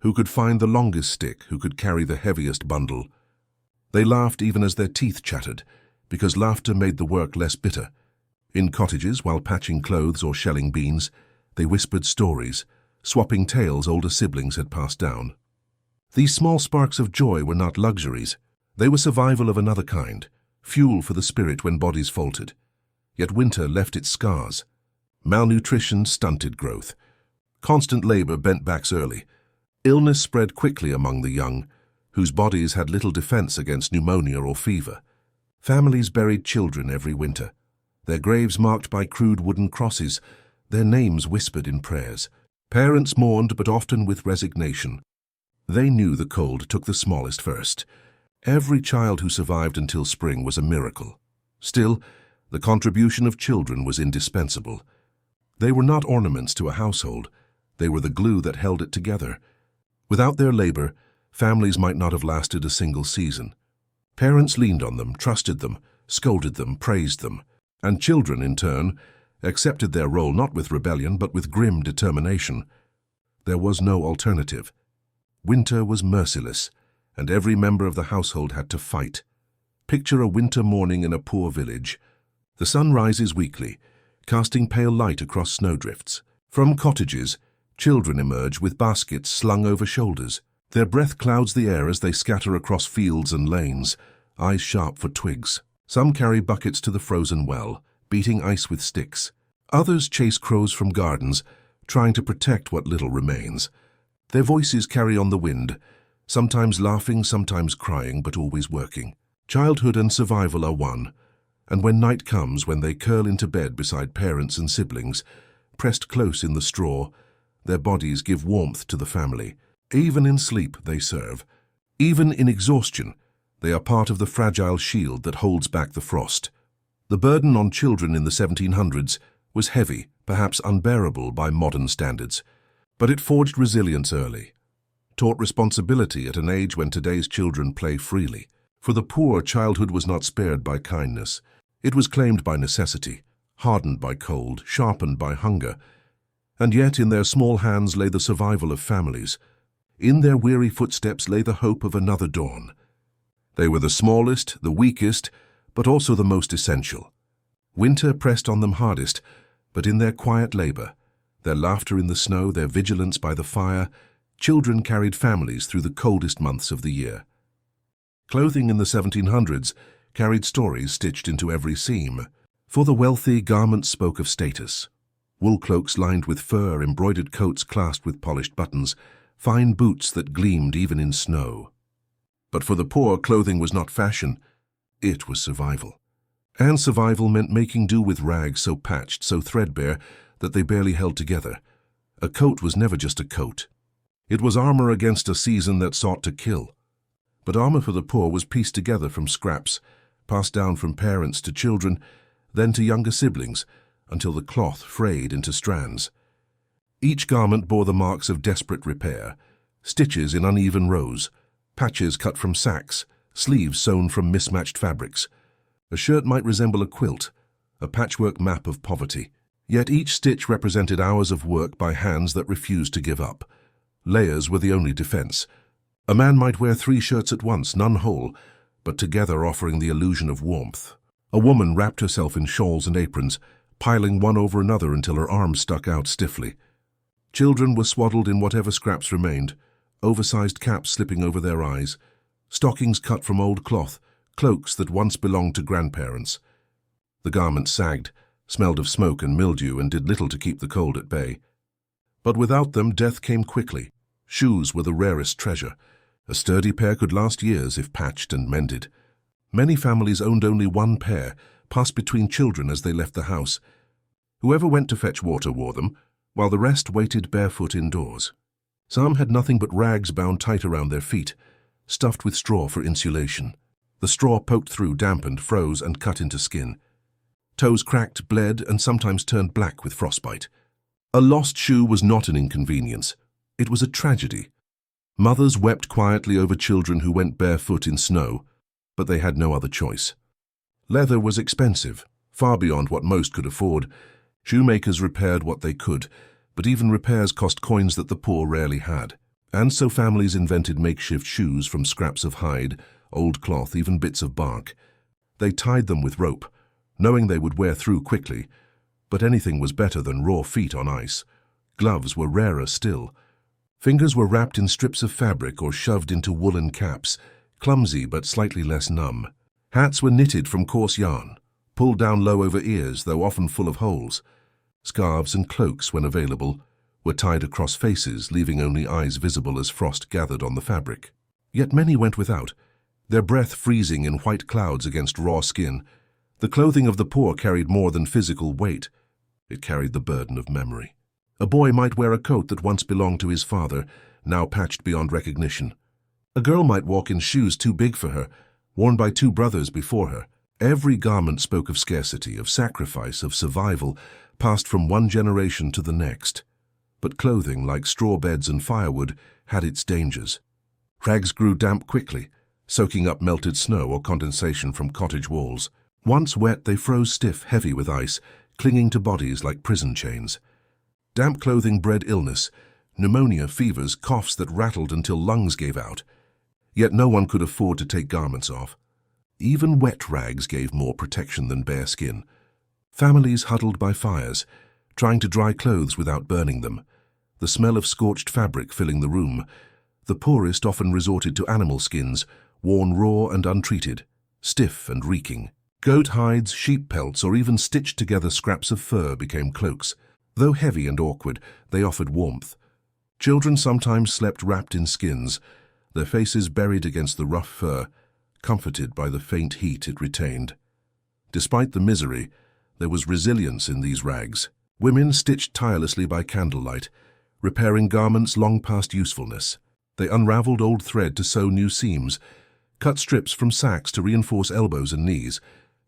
Speaker 1: Who could find the longest stick, who could carry the heaviest bundle? They laughed even as their teeth chattered, because laughter made the work less bitter. In cottages, while patching clothes or shelling beans, they whispered stories, swapping tales older siblings had passed down. These small sparks of joy were not luxuries. They were survival of another kind, fuel for the spirit when bodies faltered. Yet winter left its scars. Malnutrition stunted growth. Constant labor bent backs early. Illness spread quickly among the young, whose bodies had little defense against pneumonia or fever. Families buried children every winter, their graves marked by crude wooden crosses, their names whispered in prayers. Parents mourned, but often with resignation. They knew the cold took the smallest first. Every child who survived until spring was a miracle. Still, the contribution of children was indispensable. They were not ornaments to a household. They were the glue that held it together. Without their labor, families might not have lasted a single season. Parents leaned on them, trusted them, scolded them, praised them. And children, in turn, accepted their role not with rebellion but with grim determination. There was no alternative. Winter was merciless, and every member of the household had to fight. Picture a winter morning in a poor village. The sun rises weakly, casting pale light across snowdrifts. From cottages, children emerge with baskets slung over shoulders. Their breath clouds the air as they scatter across fields and lanes, eyes sharp for twigs. Some carry buckets to the frozen well, beating ice with sticks. Others chase crows from gardens, trying to protect what little remains. Their voices carry on the wind, sometimes laughing, sometimes crying, but always working. Childhood and survival are one, and when night comes, when they curl into bed beside parents and siblings, pressed close in the straw, their bodies give warmth to the family. Even in sleep they serve. Even in exhaustion, they are part of the fragile shield that holds back the frost. The burden on children in the 1700s was heavy, perhaps unbearable by modern standards, but it forged resilience early, taught responsibility at an age when today's children play freely. For the poor, childhood was not spared by kindness. It was claimed by necessity, hardened by cold, sharpened by hunger. And yet in their small hands lay the survival of families. In their weary footsteps lay the hope of another dawn. They were the smallest, the weakest, but also the most essential. Winter pressed on them hardest, but in their quiet labor, their laughter in the snow, their vigilance by the fire, children carried families through the coldest months of the year. Clothing in the 1700s carried stories stitched into every seam. For the wealthy, garments spoke of status. Wool cloaks lined with fur, embroidered coats clasped with polished buttons, fine boots that gleamed even in snow. But for the poor, clothing was not fashion, it was survival. And survival meant making do with rags so patched, so threadbare, that they barely held together. A coat was never just a coat. It was armor against a season that sought to kill. But armor for the poor was pieced together from scraps, passed down from parents to children, then to younger siblings, until the cloth frayed into strands. Each garment bore the marks of desperate repair, stitches in uneven rows, patches cut from sacks, sleeves sewn from mismatched fabrics. A shirt might resemble a quilt, a patchwork map of poverty. Yet each stitch represented hours of work by hands that refused to give up. Layers were the only defense. A man might wear 3 shirts at once, none whole, but together offering the illusion of warmth. A woman wrapped herself in shawls and aprons, piling one over another until her arms stuck out stiffly. Children were swaddled in whatever scraps remained, oversized caps slipping over their eyes, stockings cut from old cloth, cloaks that once belonged to grandparents. The garments sagged, smelled of smoke and mildew, and did little to keep the cold at bay. But without them, death came quickly. Shoes were the rarest treasure. A sturdy pair could last years if patched and mended. Many families owned only one pair, passed between children as they left the house. Whoever went to fetch water wore them, while the rest waited barefoot indoors. Some had nothing but rags bound tight around their feet, stuffed with straw for insulation. The straw poked through, dampened, froze, and cut into skin. Toes cracked, bled, and sometimes turned black with frostbite. A lost shoe was not an inconvenience. It was a tragedy. Mothers wept quietly over children who went barefoot in snow, but they had no other choice. Leather was expensive, far beyond what most could afford. Shoemakers repaired what they could, but even repairs cost coins that the poor rarely had. And so families invented makeshift shoes from scraps of hide, old cloth, even bits of bark. They tied them with rope, knowing they would wear through quickly, but anything was better than raw feet on ice. Gloves were rarer still. Fingers were wrapped in strips of fabric or shoved into woolen caps, clumsy but slightly less numb. Hats were knitted from coarse yarn, pulled down low over ears, though often full of holes. Scarves and cloaks, when available, were tied across faces, leaving only eyes visible as frost gathered on the fabric. Yet many went without, their breath freezing in white clouds against raw skin. The clothing of the poor carried more than physical weight. It carried the burden of memory. A boy might wear a coat that once belonged to his father, now patched beyond recognition. A girl might walk in shoes too big for her, worn by two brothers before her. Every garment spoke of scarcity, of sacrifice, of survival, passed from one generation to the next. But clothing, like straw beds and firewood, had its dangers. Rags grew damp quickly, soaking up melted snow or condensation from cottage walls. Once wet, they froze stiff, heavy with ice, clinging to bodies like prison chains. Damp clothing bred illness, pneumonia, fevers, coughs that rattled until lungs gave out. Yet no one could afford to take garments off. Even wet rags gave more protection than bare skin. Families huddled by fires, trying to dry clothes without burning them, the smell of scorched fabric filling the room. The poorest often resorted to animal skins, worn raw and untreated, stiff and reeking. Goat hides, sheep pelts, or even stitched-together scraps of fur became cloaks. Though heavy and awkward, they offered warmth. Children sometimes slept wrapped in skins, their faces buried against the rough fur, comforted by the faint heat it retained. Despite the misery, there was resilience in these rags. Women stitched tirelessly by candlelight, repairing garments long past usefulness. They unraveled old thread to sew new seams, cut strips from sacks to reinforce elbows and knees,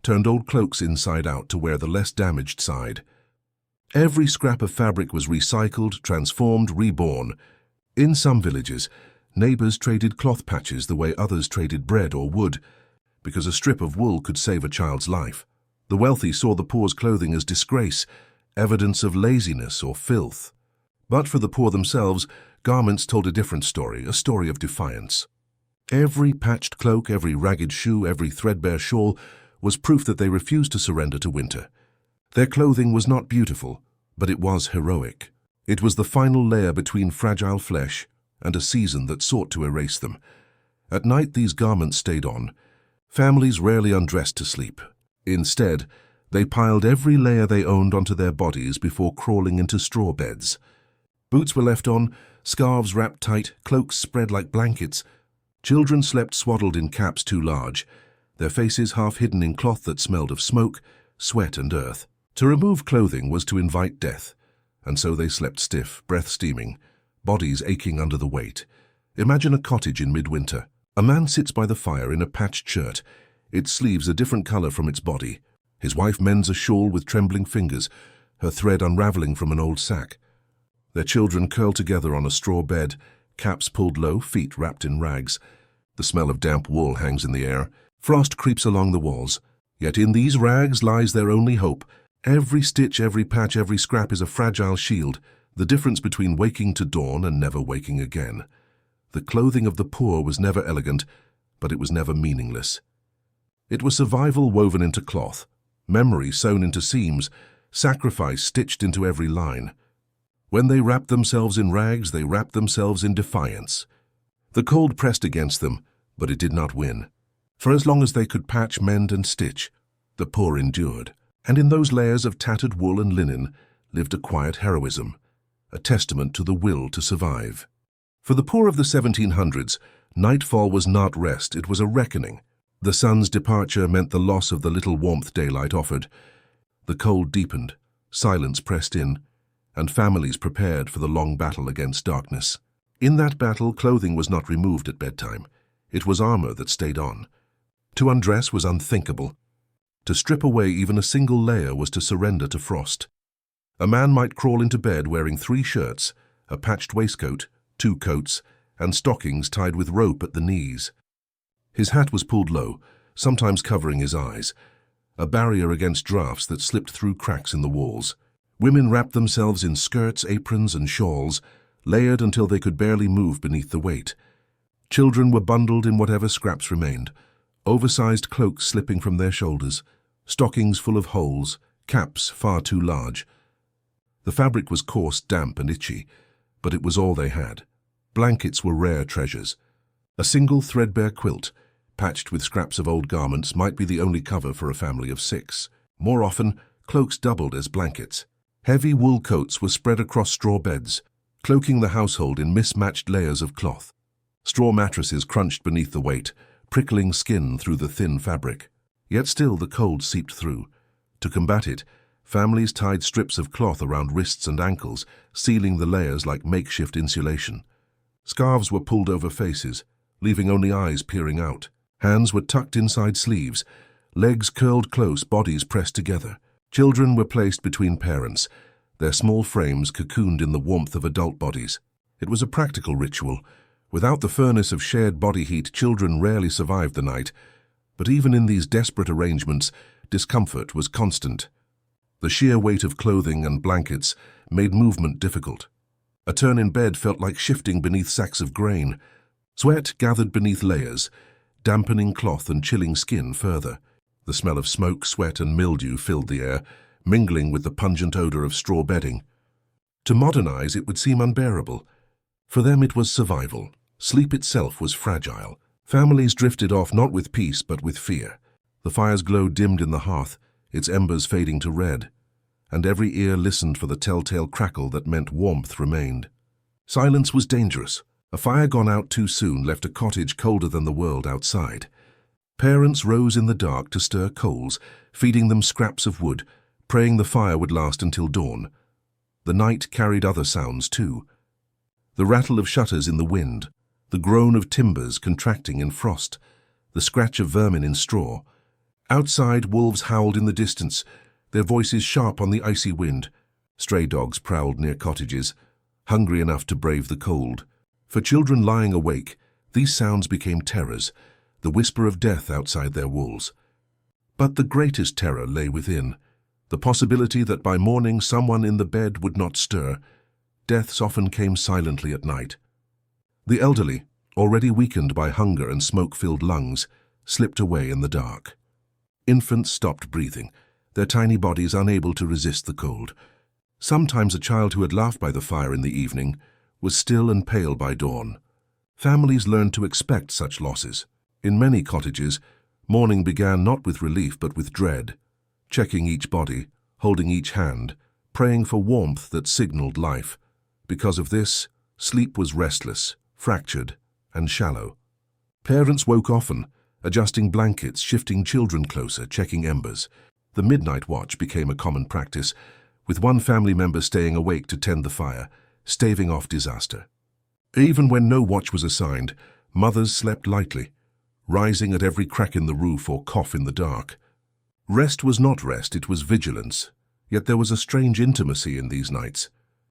Speaker 1: turned old cloaks inside out to wear the less damaged side. Every scrap of fabric was recycled, transformed, reborn. In some villages, neighbors traded cloth patches the way others traded bread or wood, because a strip of wool could save a child's life. The wealthy saw the poor's clothing as disgrace, evidence of laziness or filth. But for the poor themselves, garments told a different story, a story of defiance. Every patched cloak, every ragged shoe, every threadbare shawl was proof that they refused to surrender to winter. Their clothing was not beautiful, but it was heroic. It was the final layer between fragile flesh and a season that sought to erase them. At night these garments stayed on. Families rarely undressed to sleep. Instead, they piled every layer they owned onto their bodies before crawling into straw beds. Boots were left on, scarves wrapped tight, cloaks spread like blankets. Children slept swaddled in caps too large, their faces half hidden in cloth that smelled of smoke, sweat and earth. To remove clothing was to invite death, and so they slept stiff, breath steaming, bodies aching under the weight. Imagine a cottage in midwinter. A man sits by the fire in a patched shirt, its sleeves a different color from its body. His wife mends a shawl with trembling fingers, her thread unraveling from an old sack. Their children curl together on a straw bed, caps pulled low, feet wrapped in rags. The smell of damp wool hangs in the air. Frost creeps along the walls. Yet in these rags lies their only hope. Every stitch, every patch, every scrap is a fragile shield, the difference between waking to dawn and never waking again. The clothing of the poor was never elegant, but it was never meaningless. It was survival woven into cloth, memory sewn into seams, sacrifice stitched into every line. When they wrapped themselves in rags, they wrapped themselves in defiance. The cold pressed against them, but it did not win. For as long as they could patch, mend, and stitch, the poor endured. And in those layers of tattered wool and linen lived a quiet heroism, a testament to the will to survive. For the poor of the 1700s, nightfall was not rest, it was a reckoning. The sun's departure meant the loss of the little warmth daylight offered. The cold deepened, silence pressed in, and families prepared for the long battle against darkness. In that battle, clothing was not removed at bedtime. It was armor that stayed on. To undress was unthinkable. To strip away even a single layer was to surrender to frost. A man might crawl into bed wearing 3 shirts, a patched waistcoat, 2 coats, and stockings tied with rope at the knees. His hat was pulled low, sometimes covering his eyes, a barrier against drafts that slipped through cracks in the walls. Women wrapped themselves in skirts, aprons, and shawls, layered until they could barely move beneath the weight. Children were bundled in whatever scraps remained, oversized cloaks slipping from their shoulders, stockings full of holes, caps far too large. The fabric was coarse, damp, and itchy, but it was all they had. Blankets were rare treasures. A single threadbare quilt, patched with scraps of old garments, might be the only cover for a family of 6. More often, cloaks doubled as blankets. Heavy wool coats were spread across straw beds, cloaking the household in mismatched layers of cloth. Straw mattresses crunched beneath the weight, prickling skin through the thin fabric. Yet still the cold seeped through. To combat it, Families tied strips of cloth around wrists and ankles, sealing the layers like makeshift insulation. Scarves were pulled over faces, leaving only eyes peering out. Hands were tucked inside sleeves, legs curled close, bodies pressed together. Children were placed between parents, their small frames cocooned in the warmth of adult bodies. It was a practical ritual. Without the furnace of shared body heat, children rarely survived the night. But even in these desperate arrangements, discomfort was constant. The sheer weight of clothing and blankets made movement difficult. A turn in bed felt like shifting beneath sacks of grain. Sweat gathered beneath layers, dampening cloth and chilling skin further. The smell of smoke, sweat, and mildew filled the air, mingling with the pungent odor of straw bedding. To modernize, it would seem unbearable. For them, it was survival. Sleep itself was fragile. Families drifted off not with peace, but with fear. The fire's glow dimmed in the hearth, its embers fading to red, and every ear listened for the telltale crackle that meant warmth remained. Silence was dangerous. A fire gone out too soon left a cottage colder than the world outside. Parents rose in the dark to stir coals, feeding them scraps of wood, praying the fire would last until dawn. The night carried other sounds too. The rattle of shutters in the wind, the groan of timbers contracting in frost, the scratch of vermin in straw. Outside, wolves howled in the distance, their voices sharp on the icy wind. Stray dogs prowled near cottages, hungry enough to brave the cold. For children lying awake, these sounds became terrors, the whisper of death outside their walls. But the greatest terror lay within, the possibility that by morning someone in the bed would not stir. Deaths often came silently at night. The elderly, already weakened by hunger and smoke-filled lungs, slipped away in the dark. Infants stopped breathing, their tiny bodies unable to resist the cold. Sometimes a child who had laughed by the fire in the evening was still and pale by dawn. Families learned to expect such losses. In many cottages, mourning began not with relief but with dread, checking each body, holding each hand, praying for warmth that signaled life. Because of this, sleep was restless, fractured, and shallow. Parents woke often, adjusting blankets, shifting children closer, checking embers. The midnight watch became a common practice, with one family member staying awake to tend the fire, staving off disaster. Even when no watch was assigned, mothers slept lightly, rising at every crack in the roof or cough in the dark. Rest was not rest, it was vigilance. Yet there was a strange intimacy in these nights.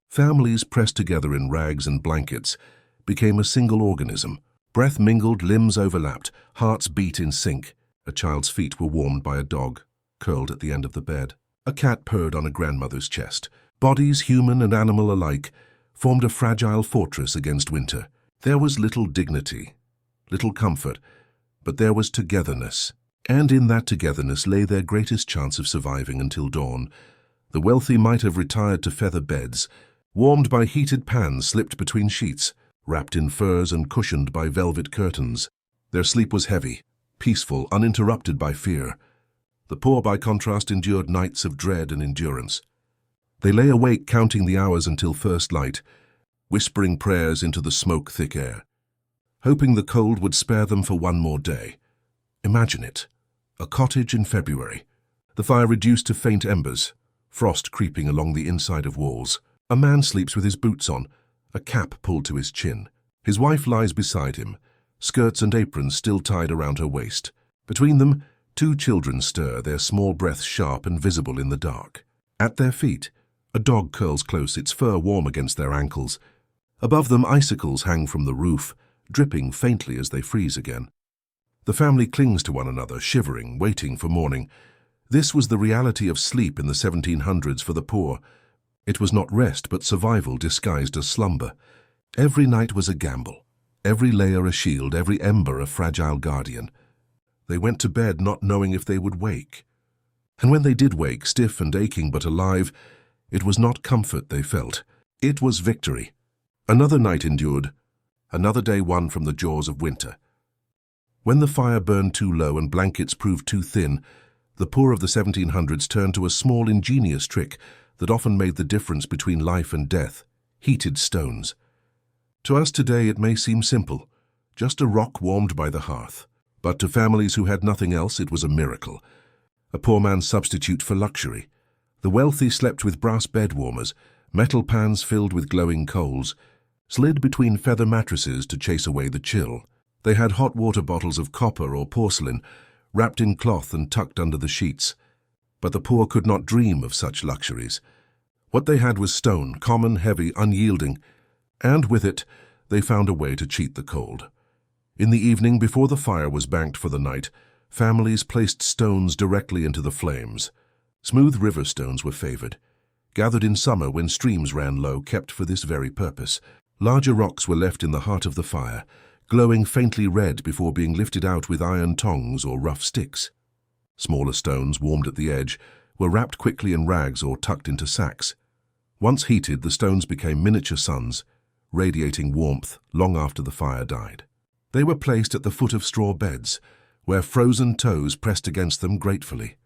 Speaker 1: Families pressed together in rags and blankets became a single organism. Breath mingled, limbs overlapped, hearts beat in sync. A child's feet were warmed by a dog, curled at the end of the bed. A cat purred on a grandmother's chest. Bodies, human and animal alike, formed a fragile fortress against winter. There was little dignity, little comfort, but there was togetherness. And in that togetherness lay their greatest chance of surviving until dawn. The wealthy might have retired to feather beds, warmed by heated pans slipped between sheets, wrapped in furs and cushioned by velvet curtains. Their sleep was heavy, peaceful, uninterrupted by fear. The poor, by contrast, endured nights of dread and endurance. They lay awake counting the hours until first light, whispering prayers into the smoke-thick air, hoping the cold would spare them for one more day. Imagine it. A cottage in February. The fire reduced to faint embers, frost creeping along the inside of walls. A man sleeps with his boots on, a cap pulled to his chin. His wife lies beside him, skirts and aprons still tied around her waist. Between them, two children stir, their small breaths sharp and visible in the dark. At their feet, a dog curls close, its fur warm against their ankles. Above them, icicles hang from the roof, dripping faintly as they freeze again. The family clings to one another, shivering, waiting for morning. This was the reality of sleep in the 1700s for the poor. It was not rest, but survival disguised as slumber. Every night was a gamble, every layer a shield, every ember a fragile guardian. They went to bed not knowing if they would wake. And when they did wake, stiff and aching but alive, it was not comfort they felt. It was victory. Another night endured, another day won from the jaws of winter. When the fire burned too low and blankets proved too thin, the poor of the 1700s turned to a small, ingenious trick that often made the difference between life and death: heated stones. To us today it may seem simple, just a rock warmed by the hearth. But to families who had nothing else, it was a miracle, a poor man's substitute for luxury. The wealthy slept with brass bed warmers, metal pans filled with glowing coals, slid between feather mattresses to chase away the chill. They had hot water bottles of copper or porcelain, wrapped in cloth and tucked under the sheets. But the poor could not dream of such luxuries. What they had was stone, common, heavy, unyielding, and with it they found a way to cheat the cold. In the evening, before the fire was banked for the night, families placed stones directly into the flames. Smooth river stones were favored, gathered in summer when streams ran low, kept for this very purpose. Larger rocks were left in the heart of the fire, glowing faintly red before being lifted out with iron tongs or rough sticks. Smaller stones, warmed at the edge, were wrapped quickly in rags or tucked into sacks. Once heated, the stones became miniature suns, radiating warmth long after the fire died. They were placed at the foot of straw beds, where frozen toes pressed against them gratefully.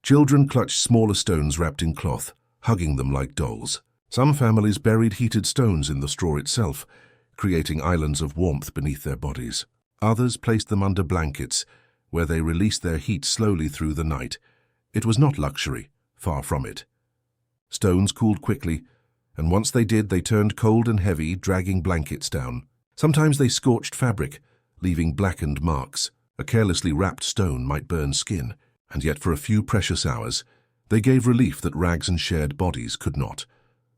Speaker 1: Children clutched smaller stones wrapped in cloth, hugging them like dolls. Some families buried heated stones in the straw itself, creating islands of warmth beneath their bodies. Others placed them under blankets, where they released their heat slowly through the night. It was not luxury, far from it. Stones cooled quickly, and once they did, they turned cold and heavy, dragging blankets down. Sometimes they scorched fabric, leaving blackened marks. A carelessly wrapped stone might burn skin, and yet for a few precious hours, they gave relief that rags and shared bodies could not.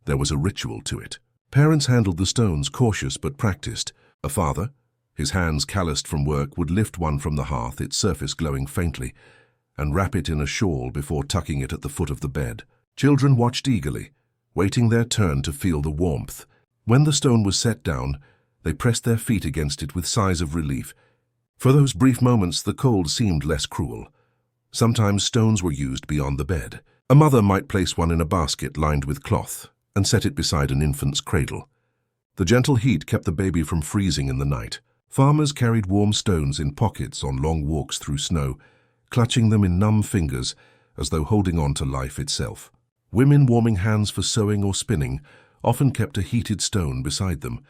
Speaker 1: There was a ritual to it. Parents handled the stones, cautious but practiced. A father, his hands calloused from work, would lift one from the hearth, its surface glowing faintly, and wrap it in a shawl before tucking it at the foot of the bed. Children watched eagerly, waiting their turn to feel the warmth. When the stone was set down, they pressed their feet against it with sighs of relief. For those brief moments, the cold seemed less cruel. Sometimes stones were used beyond the bed. A mother might place one in a basket lined with cloth and set it beside an infant's cradle. The gentle heat kept the baby from freezing in the night. Farmers carried warm stones in pockets on long walks through snow, clutching them in numb fingers as though holding on to life itself. Women warming hands for sewing or spinning often kept a heated stone beside them,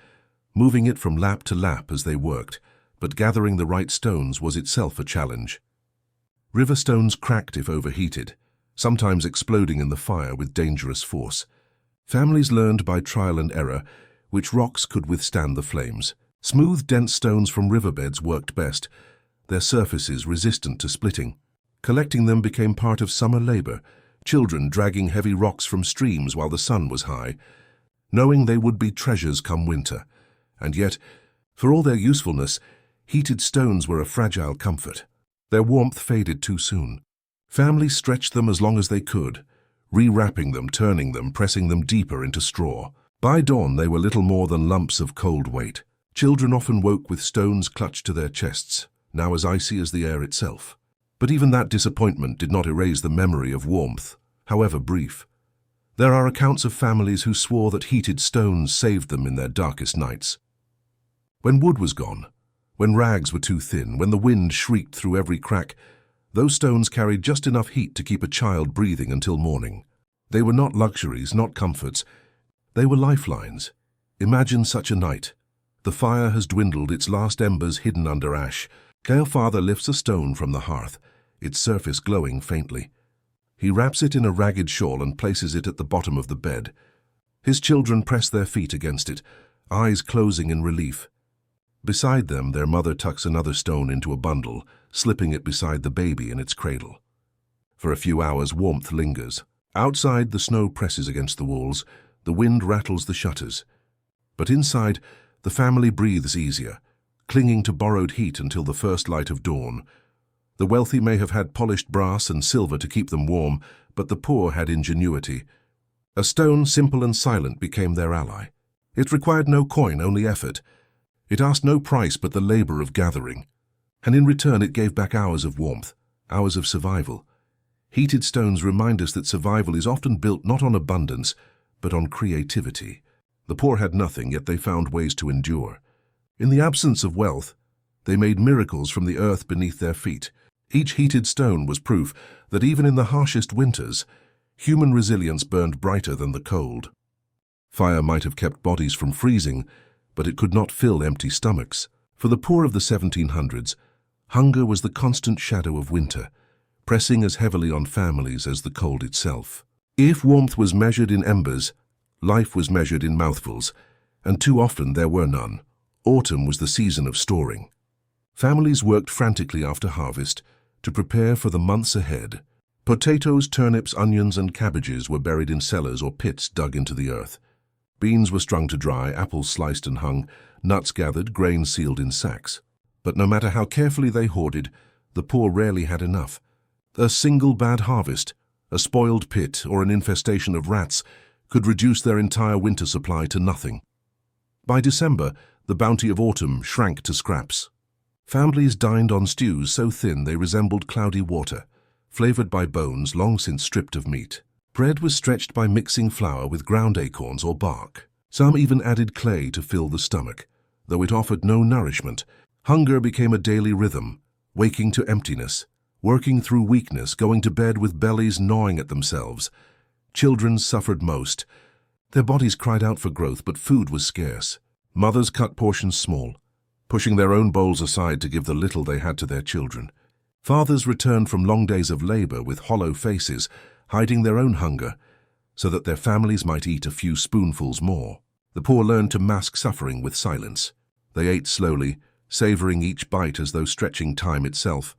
Speaker 1: moving it from lap to lap as they worked, but gathering the right stones was itself a challenge. River stones cracked if overheated, sometimes exploding in the fire with dangerous force. Families learned by trial and error which rocks could withstand the flames. Smooth, dense stones from riverbeds worked best, their surfaces resistant to splitting. Collecting them became part of summer labor, children dragging heavy rocks from streams while the sun was high, knowing they would be treasures come winter. And yet, for all their usefulness, heated stones were a fragile comfort. Their warmth faded too soon. Families stretched them as long as they could, rewrapping them, turning them, pressing them deeper into straw. By dawn, they were little more than lumps of cold weight. Children often woke with stones clutched to their chests, now as icy as the air itself. But even that disappointment did not erase the memory of warmth, however brief. There are accounts of families who swore that heated stones saved them in their darkest nights. When wood was gone, when rags were too thin, when the wind shrieked through every crack, those stones carried just enough heat to keep a child breathing until morning. They were not luxuries, not comforts. They were lifelines. Imagine such a night. The fire has dwindled, its last embers hidden under ash. Their father lifts a stone from the hearth, its surface glowing faintly. He wraps it in a ragged shawl and places it at the bottom of the bed. His children press their feet against it, eyes closing in relief. Beside them, their mother tucks another stone into a bundle, slipping it beside the baby in its cradle. For a few hours, warmth lingers. Outside, the snow presses against the walls, the wind rattles the shutters. But inside, the family breathes easier, clinging to borrowed heat until the first light of dawn. The wealthy may have had polished brass and silver to keep them warm, but the poor had ingenuity. A stone, simple and silent, became their ally. It required no coin, only effort. It asked no price but the labor of gathering. And in return it gave back hours of warmth, hours of survival. Heated stones remind us that survival is often built not on abundance, but on creativity. The poor had nothing, yet they found ways to endure. In the absence of wealth, they made miracles from the earth beneath their feet. Each heated stone was proof that even in the harshest winters, human resilience burned brighter than the cold. Fire might have kept bodies from freezing, but it could not fill empty stomachs. For the poor of the 1700s, hunger was the constant shadow of winter, pressing as heavily on families as the cold itself. If warmth was measured in embers, life was measured in mouthfuls, and too often there were none. Autumn was the season of storing. Families worked frantically after harvest to prepare for the months ahead. Potatoes, turnips, onions, and cabbages were buried in cellars or pits dug into the earth. Beans were strung to dry, apples sliced and hung, nuts gathered, grain sealed in sacks. But no matter how carefully they hoarded, the poor rarely had enough. A single bad harvest, a spoiled pit, or an infestation of rats could reduce their entire winter supply to nothing. By December, the bounty of autumn shrank to scraps. Families dined on stews so thin they resembled cloudy water, flavored by bones long since stripped of meat. Bread was stretched by mixing flour with ground acorns or bark. Some even added clay to fill the stomach, though it offered no nourishment. Hunger became a daily rhythm, waking to emptiness, working through weakness, going to bed with bellies gnawing at themselves. Children suffered most. Their bodies cried out for growth, but food was scarce. Mothers cut portions small, pushing their own bowls aside to give the little they had to their children. Fathers returned from long days of labor with hollow faces, hiding their own hunger, so that their families might eat a few spoonfuls more. The poor learned to mask suffering with silence. They ate slowly, savoring each bite as though stretching time itself.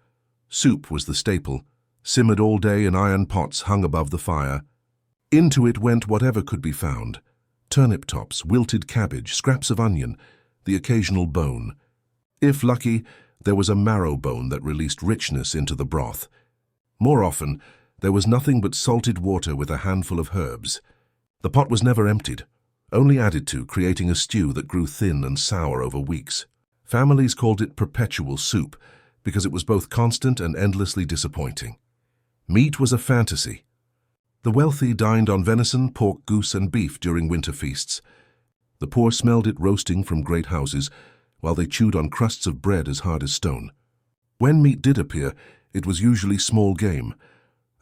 Speaker 1: Soup was the staple, simmered all day in iron pots hung above the fire. Into it went whatever could be found: turnip tops, wilted cabbage, scraps of onion, the occasional bone. If lucky, there was a marrow bone that released richness into the broth. More often, there was nothing but salted water with a handful of herbs. The pot was never emptied, only added to, creating a stew that grew thin and sour over weeks. Families called it perpetual soup because it was both constant and endlessly disappointing. Meat was a fantasy. The wealthy dined on venison, pork, goose, and beef during winter feasts. The poor smelled it roasting from great houses, while they chewed on crusts of bread as hard as stone. When meat did appear, it was usually small game: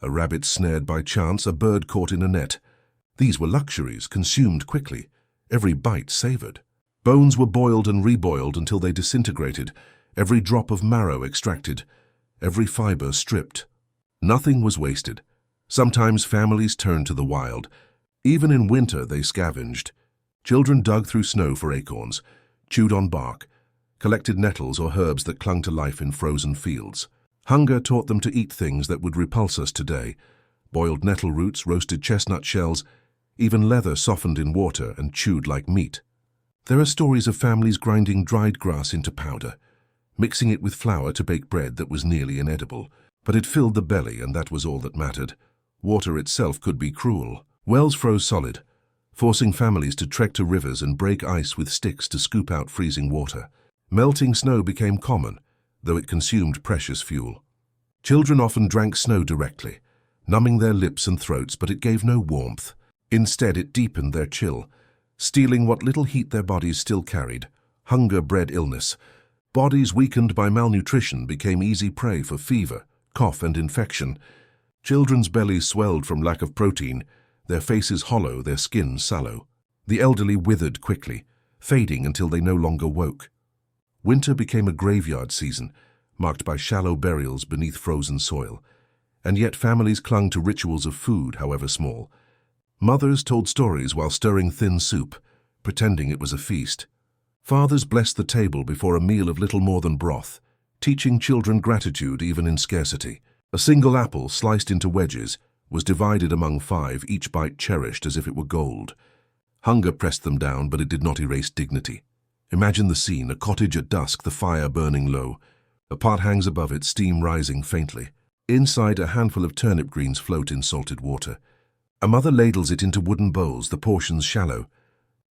Speaker 1: a rabbit snared by chance, a bird caught in a net. These were luxuries, consumed quickly, every bite savored. Bones were boiled and reboiled until they disintegrated, every drop of marrow extracted, every fiber stripped. Nothing was wasted. Sometimes families turned to the wild. Even in winter they scavenged. Children dug through snow for acorns, chewed on bark, collected nettles or herbs that clung to life in frozen fields. Hunger taught them to eat things that would repulse us today: boiled nettle roots, roasted chestnut shells, even leather softened in water and chewed like meat. There are stories of families grinding dried grass into powder, mixing it with flour to bake bread that was nearly inedible. But it filled the belly, and that was all that mattered. Water itself could be cruel. Wells froze solid, forcing families to trek to rivers and break ice with sticks to scoop out freezing water. Melting snow became common, though it consumed precious fuel. Children often drank snow directly, numbing their lips and throats, but it gave no warmth. Instead, it deepened their chill, stealing what little heat their bodies still carried. Hunger bred illness. Bodies weakened by malnutrition became easy prey for fever, cough, and infection. Children's bellies swelled from lack of protein, their faces hollow, their skin sallow. The elderly withered quickly, fading until they no longer woke. Winter became a graveyard season, marked by shallow burials beneath frozen soil. And yet families clung to rituals of food, however small. Mothers told stories while stirring thin soup, pretending it was a feast. Fathers blessed the table before a meal of little more than broth, teaching children gratitude even in scarcity. A single apple, sliced into wedges, was divided among 5, each bite cherished as if it were gold. Hunger pressed them down, but it did not erase dignity. Imagine the scene: a cottage at dusk, the fire burning low. A pot hangs above it, steam rising faintly. Inside, a handful of turnip greens float in salted water. A mother ladles it into wooden bowls, the portions shallow.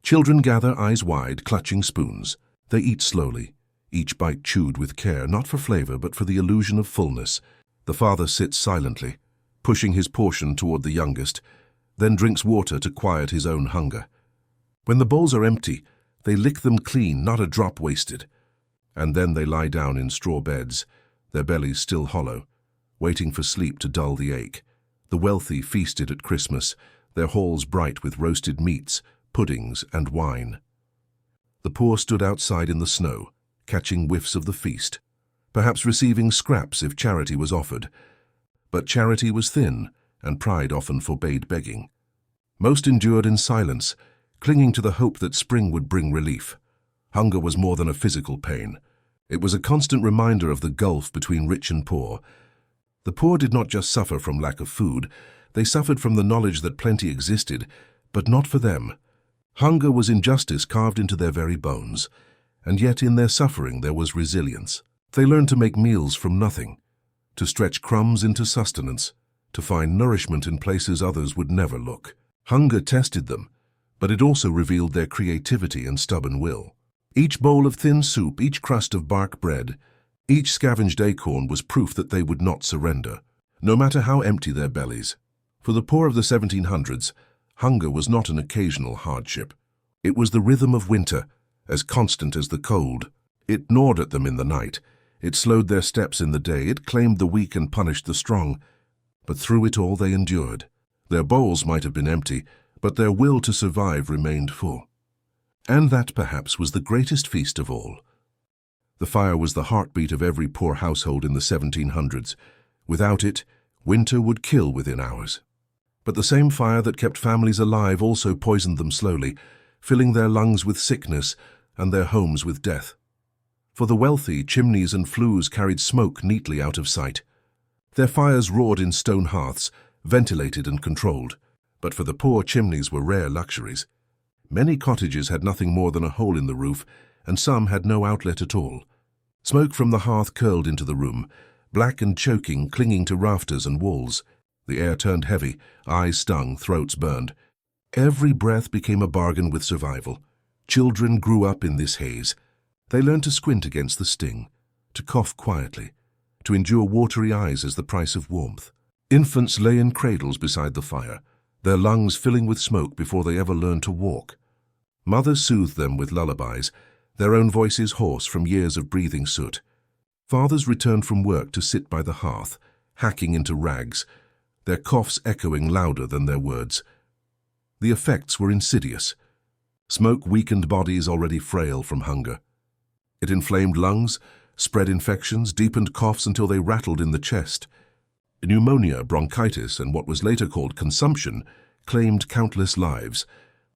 Speaker 1: Children gather, eyes wide, clutching spoons. They eat slowly, each bite chewed with care, not for flavor but for the illusion of fullness. The father sits silently, pushing his portion toward the youngest, then drinks water to quiet his own hunger. When the bowls are empty, they lick them clean, not a drop wasted. And then they lie down in straw beds, their bellies still hollow, waiting for sleep to dull the ache. The wealthy feasted at Christmas, their halls bright with roasted meats, puddings, and wine. The poor stood outside in the snow, catching whiffs of the feast, perhaps receiving scraps if charity was offered. But charity was thin, and pride often forbade begging. Most endured in silence, clinging to the hope that spring would bring relief. Hunger was more than a physical pain. It was a constant reminder of the gulf between rich and poor. The poor did not just suffer from lack of food, they suffered from the knowledge that plenty existed, but not for them. Hunger was injustice carved into their very bones, and yet in their suffering there was resilience. They learned to make meals from nothing, to stretch crumbs into sustenance, to find nourishment in places others would never look. Hunger tested them, but it also revealed their creativity and stubborn will. Each bowl of thin soup, each crust of bark bread, each scavenged acorn was proof that they would not surrender, no matter how empty their bellies. For the poor of the 1700s, hunger was not an occasional hardship. It was the rhythm of winter, as constant as the cold. It gnawed at them in the night. It slowed their steps in the day. It claimed the weak and punished the strong. But through it all they endured. Their bowls might have been empty, but their will to survive remained full. And that, perhaps, was the greatest feast of all. The fire was the heartbeat of every poor household in the 1700s. Without it, winter would kill within hours. But the same fire that kept families alive also poisoned them slowly, filling their lungs with sickness and their homes with death. For the wealthy, chimneys and flues carried smoke neatly out of sight. Their fires roared in stone hearths, ventilated and controlled. But for the poor, chimneys were rare luxuries. Many cottages had nothing more than a hole in the roof, and some had no outlet at all. Smoke from the hearth curled into the room, black and choking, clinging to rafters and walls. The air turned heavy, eyes stung, throats burned. Every breath became a bargain with survival. Children grew up in this haze. They learned to squint against the sting, to cough quietly, to endure watery eyes as the price of warmth. Infants lay in cradles beside the fire, their lungs filling with smoke before they ever learned to walk. Mothers soothed them with lullabies, their own voices hoarse from years of breathing soot. Fathers returned from work to sit by the hearth, hacking into rags, their coughs echoing louder than their words. The effects were insidious. Smoke weakened bodies already frail from hunger. It inflamed lungs, spread infections, deepened coughs until they rattled in the chest. Pneumonia, bronchitis, and what was later called consumption claimed countless lives.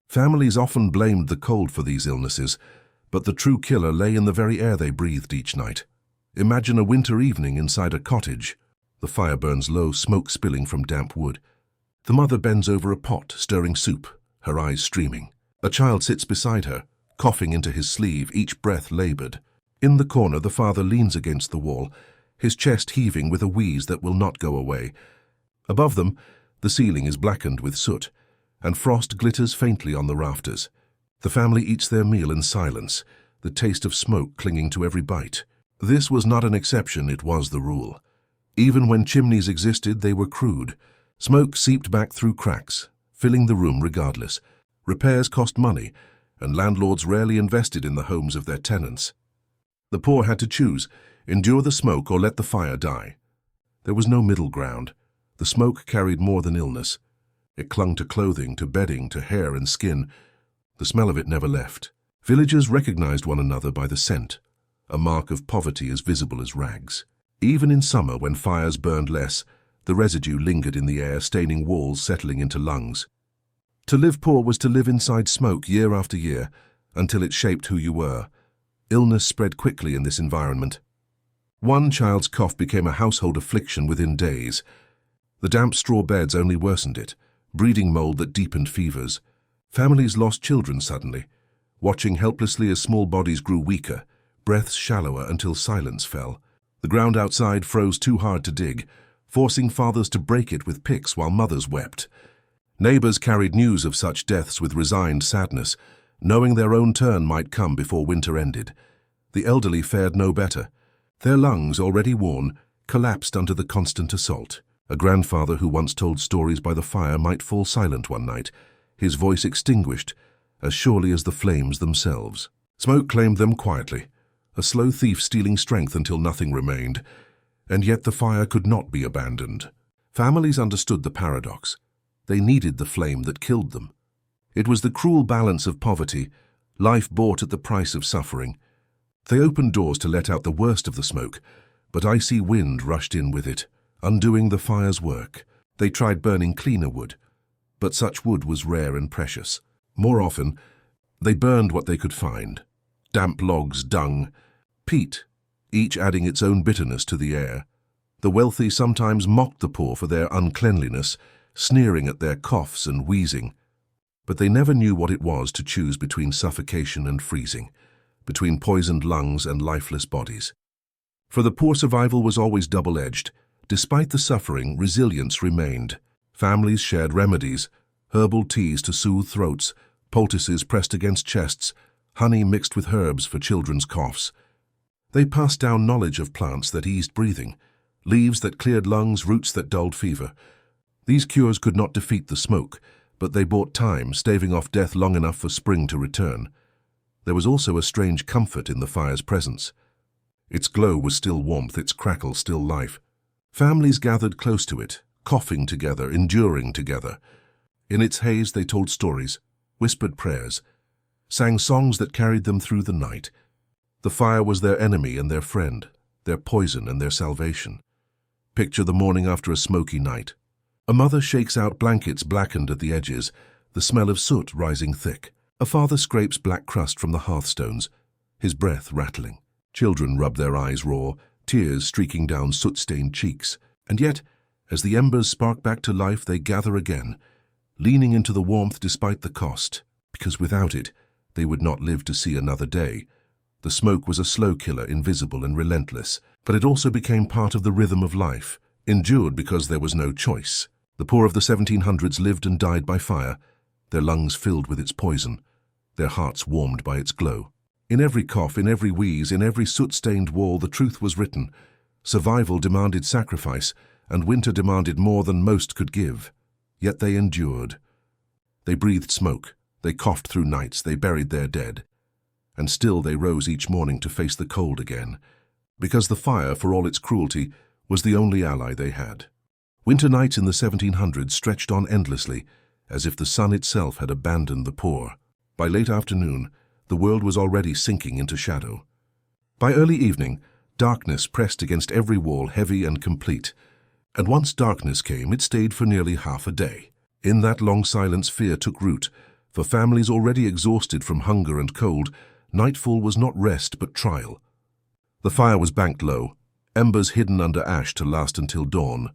Speaker 1: Families often blamed the cold for these illnesses, but the true killer lay in the very air they breathed each night. Imagine a winter evening inside a cottage. The fire burns low, smoke spilling from damp wood. The mother bends over a pot, stirring soup, her eyes streaming. A child sits beside her, coughing into his sleeve, each breath labored. In the corner, the father leans against the wall, his chest heaving with a wheeze that will not go away. Above them, the ceiling is blackened with soot, and frost glitters faintly on the rafters. The family eats their meal in silence, the taste of smoke clinging to every bite. This was not an exception, it was the rule. Even when chimneys existed, they were crude. Smoke seeped back through cracks, filling the room regardless. Repairs cost money, and landlords rarely invested in the homes of their tenants. The poor had to choose, endure the smoke or let the fire die. There was no middle ground. The smoke carried more than illness. It clung to clothing, to bedding, to hair and skin. The smell of it never left. Villagers recognized one another by the scent, a mark of poverty as visible as rags. Even in summer, when fires burned less, the residue lingered in the air, staining walls, settling into lungs. To live poor was to live inside smoke year after year, until it shaped who you were. Illness spread quickly in this environment. One child's cough became a household affliction within days. The damp straw beds only worsened it, breeding mold that deepened fevers. Families lost children suddenly, watching helplessly as small bodies grew weaker, breaths shallower until silence fell. The ground outside froze too hard to dig, forcing fathers to break it with picks while mothers wept. Neighbors carried news of such deaths with resigned sadness, knowing their own turn might come before winter ended. The elderly fared no better. Their lungs, already worn, collapsed under the constant assault. A grandfather who once told stories by the fire might fall silent one night, his voice extinguished, as surely as the flames themselves. Smoke claimed them quietly, a slow thief stealing strength until nothing remained. And yet the fire could not be abandoned. Families understood the paradox. They needed the flame that killed them. It was the cruel balance of poverty, life bought at the price of suffering. They opened doors to let out the worst of the smoke, but icy wind rushed in with it, undoing the fire's work. They tried burning cleaner wood, but such wood was rare and precious. More often, they burned what they could find: damp logs, dung, peat, each adding its own bitterness to the air. The wealthy sometimes mocked the poor for their uncleanliness, sneering at their coughs and wheezing. But they never knew what it was to choose between suffocation and freezing, between poisoned lungs and lifeless bodies. For the poor, survival was always double-edged. Despite the suffering, resilience remained. Families shared remedies: herbal teas to soothe throats, poultices pressed against chests, honey mixed with herbs for children's coughs. They passed down knowledge of plants that eased breathing, leaves that cleared lungs, roots that dulled fever. These cures could not defeat the smoke, but they bought time, staving off death long enough for spring to return. There was also a strange comfort in the fire's presence. Its glow was still warmth, its crackle still life. Families gathered close to it, coughing together, enduring together. In its haze they told stories, whispered prayers, sang songs that carried them through the night. The fire was their enemy and their friend, their poison and their salvation. Picture the morning after a smoky night. A mother shakes out blankets blackened at the edges, the smell of soot rising thick. A father scrapes black crust from the hearthstones, his breath rattling. Children rub their eyes raw, tears streaking down soot-stained cheeks. And yet, as the embers spark back to life, they gather again, leaning into the warmth despite the cost, because without it, they would not live to see another day. The smoke was a slow killer, invisible and relentless, but it also became part of the rhythm of life, endured because there was no choice. The poor of the 1700s lived and died by fire, their lungs filled with its poison, their hearts warmed by its glow. In every cough, in every wheeze, in every soot-stained wall, the truth was written. Survival demanded sacrifice, and winter demanded more than most could give. Yet they endured. They breathed smoke, they coughed through nights, they buried their dead. And still they rose each morning to face the cold again, because the fire, for all its cruelty, was the only ally they had. Winter nights in the 1700s stretched on endlessly, as if the sun itself had abandoned the poor. By late afternoon, the world was already sinking into shadow. By early evening, darkness pressed against every wall, heavy and complete. And once darkness came, it stayed for nearly half a day. In that long silence, fear took root. For families already exhausted from hunger and cold, nightfall was not rest but trial. The fire was banked low, embers hidden under ash to last until dawn.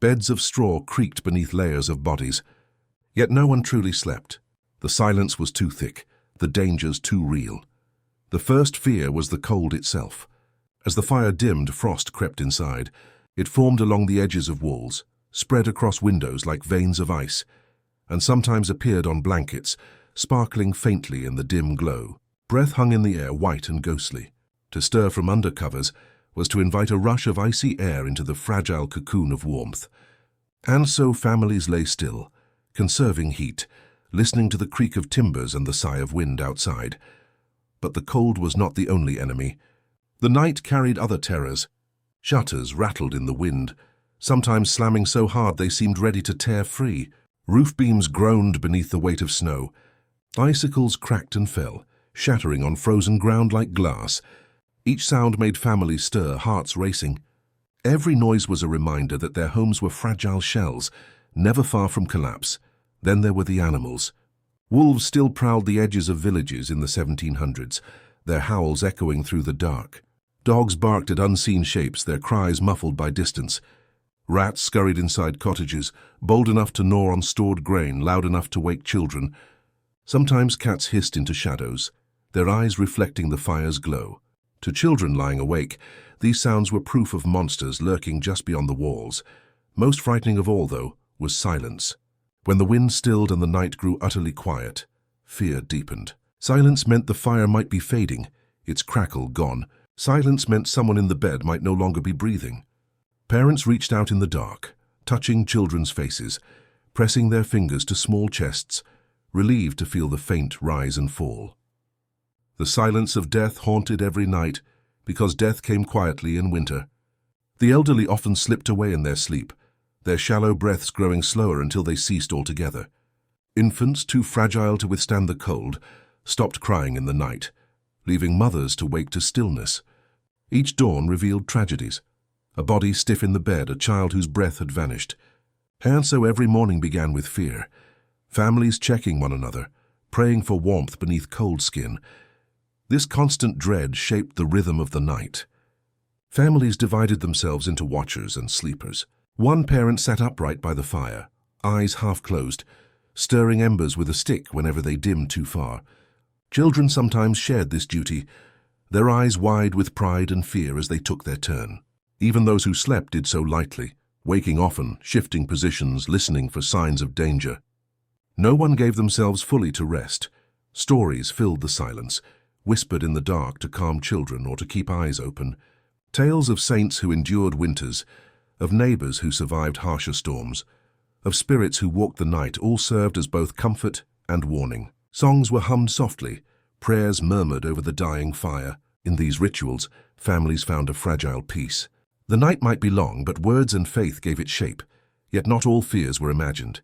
Speaker 1: Beds of straw creaked beneath layers of bodies. Yet no one truly slept. The silence was too thick, the dangers too real. The first fear was the cold itself. As the fire dimmed, frost crept inside. It formed along the edges of walls, spread across windows like veins of ice, and sometimes appeared on blankets, sparkling faintly in the dim glow. Breath hung in the air, white and ghostly. To stir from under covers was to invite a rush of icy air into the fragile cocoon of warmth. And so families lay still, conserving heat, listening to the creak of timbers and the sigh of wind outside. But the cold was not the only enemy. The night carried other terrors. Shutters rattled in the wind, sometimes slamming so hard they seemed ready to tear free. Roof beams groaned beneath the weight of snow. Icicles cracked and fell, shattering on frozen ground like glass. Each sound made families stir, hearts racing. Every noise was a reminder that their homes were fragile shells, never far from collapse. Then there were the animals. Wolves still prowled the edges of villages in the 1700s, their howls echoing through the dark. Dogs barked at unseen shapes, their cries muffled by distance. Rats scurried inside cottages, bold enough to gnaw on stored grain, loud enough to wake children. Sometimes cats hissed into shadows, their eyes reflecting the fire's glow. To children lying awake, these sounds were proof of monsters lurking just beyond the walls. Most frightening of all, though, was silence. When the wind stilled and the night grew utterly quiet, fear deepened. Silence meant the fire might be fading, its crackle gone. Silence meant someone in the bed might no longer be breathing. Parents reached out in the dark, touching children's faces, pressing their fingers to small chests, relieved to feel the faint rise and fall. The silence of death haunted every night, because death came quietly in winter. The elderly often slipped away in their sleep, their shallow breaths growing slower until they ceased altogether. Infants, too fragile to withstand the cold, stopped crying in the night, leaving mothers to wake to stillness. Each dawn revealed tragedies. A body stiff in the bed, a child whose breath had vanished. And so every morning began with fear, families checking one another, praying for warmth beneath cold skin. This constant dread shaped the rhythm of the night. Families divided themselves into watchers and sleepers. One parent sat upright by the fire, eyes half closed, stirring embers with a stick whenever they dimmed too far. Children sometimes shared this duty, their eyes wide with pride and fear as they took their turn. Even those who slept did so lightly, waking often, shifting positions, listening for signs of danger. No one gave themselves fully to rest. Stories filled the silence, whispered in the dark to calm children or to keep eyes open. Tales of saints who endured winters, of neighbors who survived harsher storms, of spirits who walked the night, all served as both comfort and warning. Songs were hummed softly, prayers murmured over the dying fire. In these rituals, families found a fragile peace. The night might be long, but words and faith gave it shape, yet not all fears were imagined.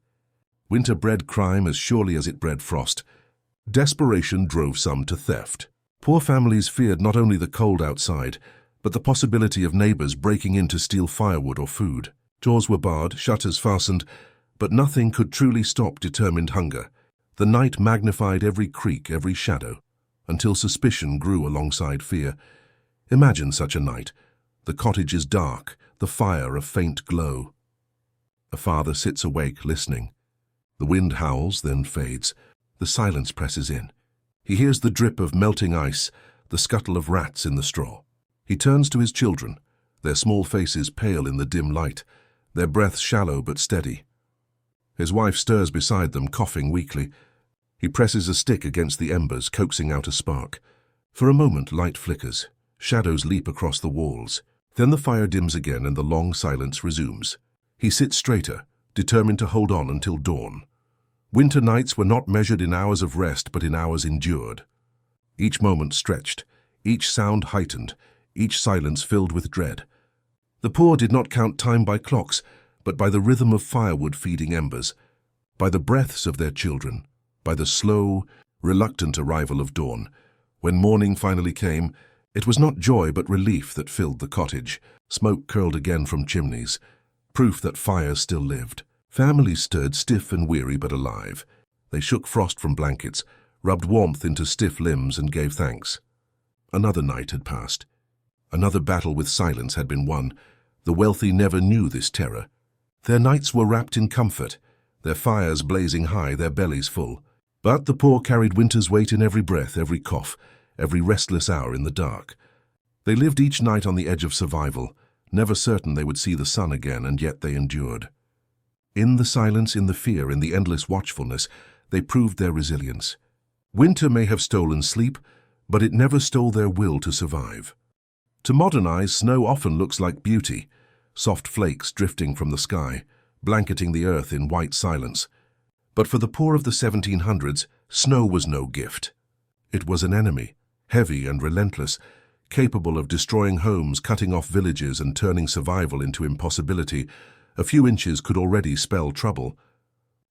Speaker 1: Winter bred crime as surely as it bred frost. Desperation drove some to theft. Poor families feared not only the cold outside, but the possibility of neighbors breaking in to steal firewood or food. Doors were barred, shutters fastened, but nothing could truly stop determined hunger. The night magnified every creak, every shadow, until suspicion grew alongside fear. Imagine such a night. The cottage is dark, the fire a faint glow. A father sits awake, listening. The wind howls, then fades. The silence presses in. He hears the drip of melting ice, the scuttle of rats in the straw. He turns to his children, their small faces pale in the dim light, their breath shallow but steady. His wife stirs beside them, coughing weakly. He presses a stick against the embers, coaxing out a spark. For a moment, light flickers. Shadows leap across the walls. Then the fire dims again and the long silence resumes. He sits straighter, determined to hold on until dawn. Winter nights were not measured in hours of rest, but in hours endured. Each moment stretched, each sound heightened, each silence filled with dread. The poor did not count time by clocks, but by the rhythm of firewood feeding embers, by the breaths of their children, by the slow, reluctant arrival of dawn. When morning finally came, it was not joy but relief that filled the cottage. Smoke curled again from chimneys, proof that fire still lived. Families stirred, stiff and weary but alive. They shook frost from blankets, rubbed warmth into stiff limbs and gave thanks. Another night had passed. Another battle with silence had been won. The wealthy never knew this terror. Their nights were wrapped in comfort, their fires blazing high, their bellies full. But the poor carried winter's weight in every breath, every cough, every restless hour in the dark. They lived each night on the edge of survival, never certain they would see the sun again, and yet they endured. In the silence, in the fear, in the endless watchfulness, they proved their resilience. Winter may have stolen sleep, but it never stole their will to survive. To modern eyes, snow often looks like beauty, soft flakes drifting from the sky, blanketing the earth in white silence. But for the poor of the 1700s, snow was no gift. It was an enemy, heavy and relentless, capable of destroying homes, cutting off villages and turning survival into impossibility. A few inches could already spell trouble.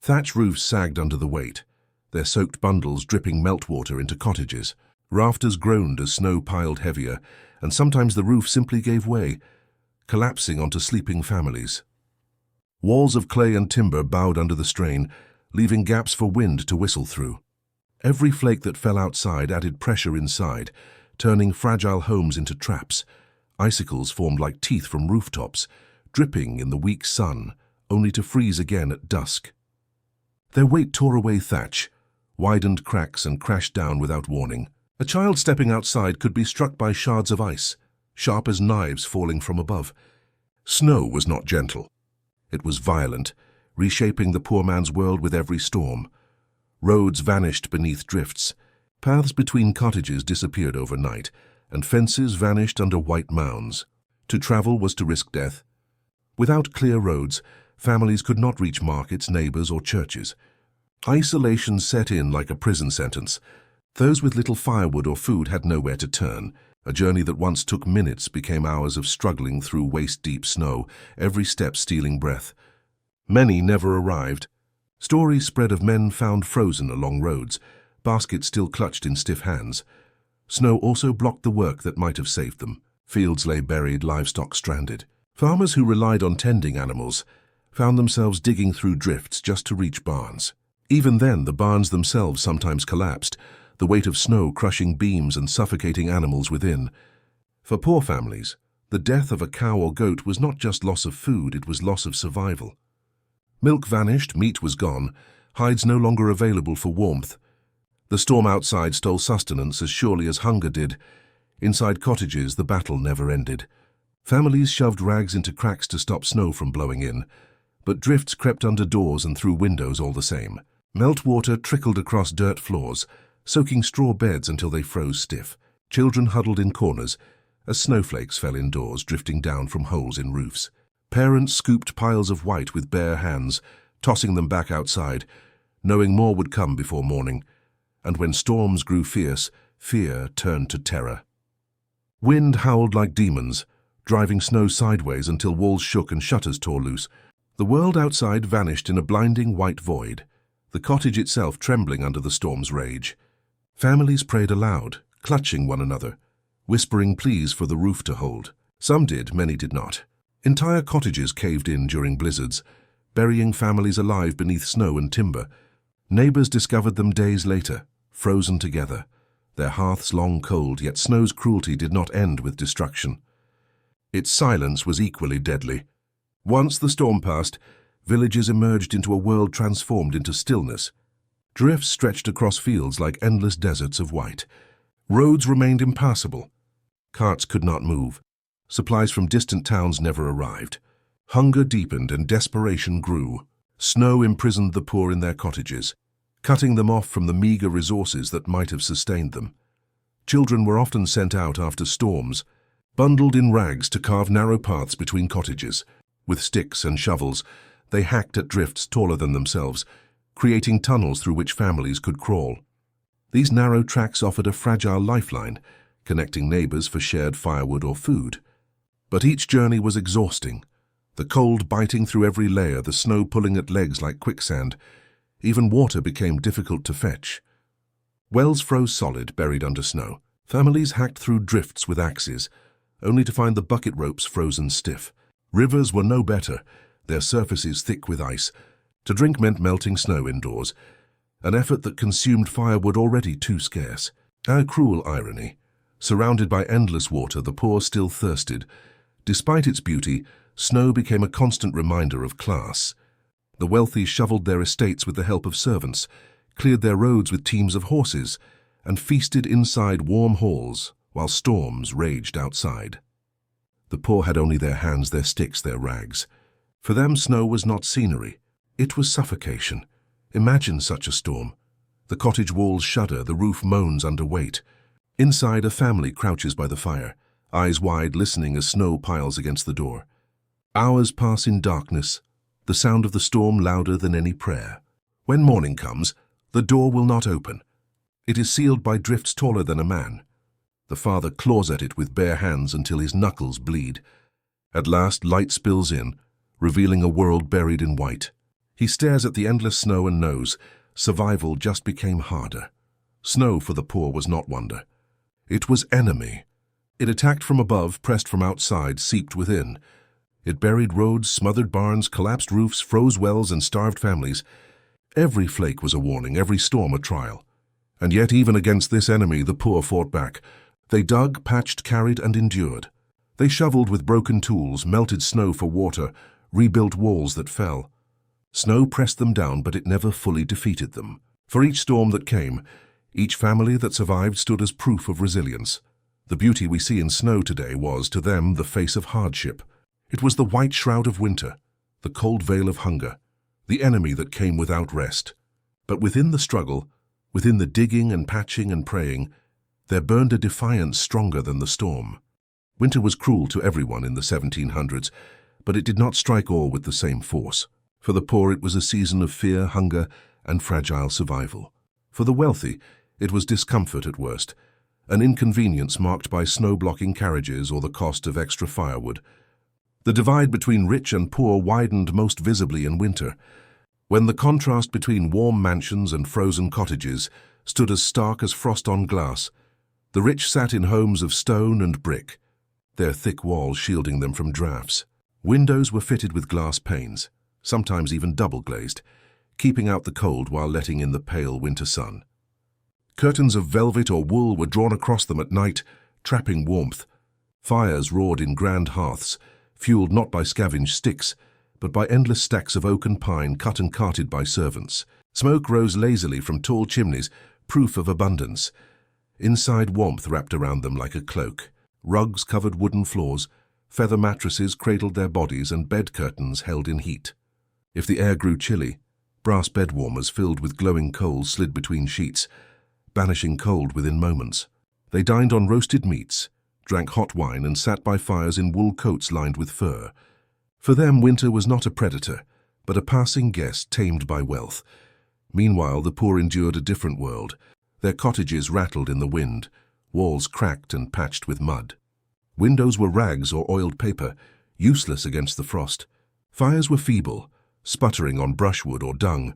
Speaker 1: Thatch roofs sagged under the weight, their soaked bundles dripping meltwater into cottages. Rafters groaned as snow piled heavier, and sometimes the roof simply gave way, collapsing onto sleeping families. Walls of clay and timber bowed under the strain, leaving gaps for wind to whistle through. Every flake that fell outside added pressure inside, turning fragile homes into traps. Icicles formed like teeth from rooftops, dripping in the weak sun, only to freeze again at dusk. Their weight tore away thatch, widened cracks and crashed down without warning. A child stepping outside could be struck by shards of ice, sharp as knives falling from above. Snow was not gentle. It was violent, reshaping the poor man's world with every storm. Roads vanished beneath drifts. Paths between cottages disappeared overnight, and fences vanished under white mounds. To travel was to risk death. Without clear roads, families could not reach markets, neighbors, or churches. Isolation set in like a prison sentence. Those with little firewood or food had nowhere to turn. A journey that once took minutes became hours of struggling through waist-deep snow, every step stealing breath. Many never arrived. Stories spread of men found frozen along roads, baskets still clutched in stiff hands. Snow also blocked the work that might have saved them. Fields lay buried, livestock stranded. Farmers who relied on tending animals, found themselves digging through drifts just to reach barns. Even then, the barns themselves sometimes collapsed, the weight of snow crushing beams and suffocating animals within. For poor families, the death of a cow or goat was not just loss of food, it was loss of survival. Milk vanished, meat was gone, hides no longer available for warmth. The storm outside stole sustenance as surely as hunger did. Inside cottages, the battle never ended. Families shoved rags into cracks to stop snow from blowing in, but drifts crept under doors and through windows all the same. Meltwater trickled across dirt floors, soaking straw beds until they froze stiff. Children huddled in corners as snowflakes fell indoors, drifting down from holes in roofs. Parents scooped piles of white with bare hands, tossing them back outside, knowing more would come before morning. And when storms grew fierce, fear turned to terror. Wind howled like demons, driving snow sideways until walls shook and shutters tore loose. The world outside vanished in a blinding white void, the cottage itself trembling under the storm's rage. Families prayed aloud, clutching one another, whispering pleas for the roof to hold. Some did, many did not. Entire cottages caved in during blizzards, burying families alive beneath snow and timber. Neighbors discovered them days later, frozen together, their hearths long cold, yet snow's cruelty did not end with destruction. Its silence was equally deadly. Once the storm passed, villages emerged into a world transformed into stillness. Drifts stretched across fields like endless deserts of white. Roads remained impassable. Carts could not move. Supplies from distant towns never arrived. Hunger deepened and desperation grew. Snow imprisoned the poor in their cottages, cutting them off from the meager resources that might have sustained them. Children were often sent out after storms, bundled in rags to carve narrow paths between cottages. With sticks and shovels, they hacked at drifts taller than themselves, creating tunnels through which families could crawl. These narrow tracks offered a fragile lifeline, connecting neighbors for shared firewood or food. But each journey was exhausting, the cold biting through every layer, the snow pulling at legs like quicksand. Even water became difficult to fetch. Wells froze solid, buried under snow. Families hacked through drifts with axes, only to find the bucket ropes frozen stiff. Rivers were no better, their surfaces thick with ice. To drink meant melting snow indoors, an effort that consumed firewood already too scarce. A cruel irony. Surrounded by endless water, the poor still thirsted. Despite its beauty, snow became a constant reminder of class. The wealthy shoveled their estates with the help of servants, cleared their roads with teams of horses, and feasted inside warm halls while storms raged outside. The poor had only their hands, their sticks, their rags. For them, snow was not scenery. It was suffocation. Imagine such a storm. The cottage walls shudder, the roof moans under weight. Inside, a family crouches by the fire, eyes wide, listening as snow piles against the door. Hours pass in darkness, the sound of the storm louder than any prayer. When morning comes, the door will not open. It is sealed by drifts taller than a man. The father claws at it with bare hands until his knuckles bleed. At last, light spills in, revealing a world buried in white. He stares at the endless snow and knows survival just became harder. Snow for the poor was not wonder. It was enemy. It attacked from above, pressed from outside, seeped within. It buried roads, smothered barns, collapsed roofs, froze wells, and starved families. Every flake was a warning, every storm a trial. And yet, even against this enemy, the poor fought back. They dug, patched, carried, and endured. They shoveled with broken tools, melted snow for water, rebuilt walls that fell. Snow pressed them down, but it never fully defeated them. For each storm that came, each family that survived stood as proof of resilience. The beauty we see in snow today was, to them, the face of hardship. It was the white shroud of winter, the cold veil of hunger, the enemy that came without rest. But within the struggle, within the digging and patching and praying, there burned a defiance stronger than the storm. Winter was cruel to everyone in the 1700s, but it did not strike all with the same force. For the poor, it was a season of fear, hunger, and fragile survival. For the wealthy, it was discomfort at worst, an inconvenience marked by snow-blocking carriages or the cost of extra firewood. The divide between rich and poor widened most visibly in winter, when the contrast between warm mansions and frozen cottages stood as stark as frost on glass. The rich sat in homes of stone and brick, their thick walls shielding them from drafts. Windows were fitted with glass panes, sometimes even double-glazed, keeping out the cold while letting in the pale winter sun. Curtains of velvet or wool were drawn across them at night, trapping warmth. Fires roared in grand hearths, fueled not by scavenged sticks, but by endless stacks of oak and pine cut and carted by servants. Smoke rose lazily from tall chimneys, proof of abundance. Inside, warmth wrapped around them like a cloak. Rugs covered wooden floors, feather mattresses cradled their bodies, and bed curtains held in heat. If the air grew chilly, brass bed warmers filled with glowing coals slid between sheets, banishing cold within moments. They dined on roasted meats, drank hot wine, and sat by fires in wool coats lined with fur. For them, winter was not a predator, but a passing guest tamed by wealth. Meanwhile, the poor endured a different world. Their cottages rattled in the wind, walls cracked and patched with mud. Windows were rags or oiled paper, useless against the frost. Fires were feeble, sputtering on brushwood or dung,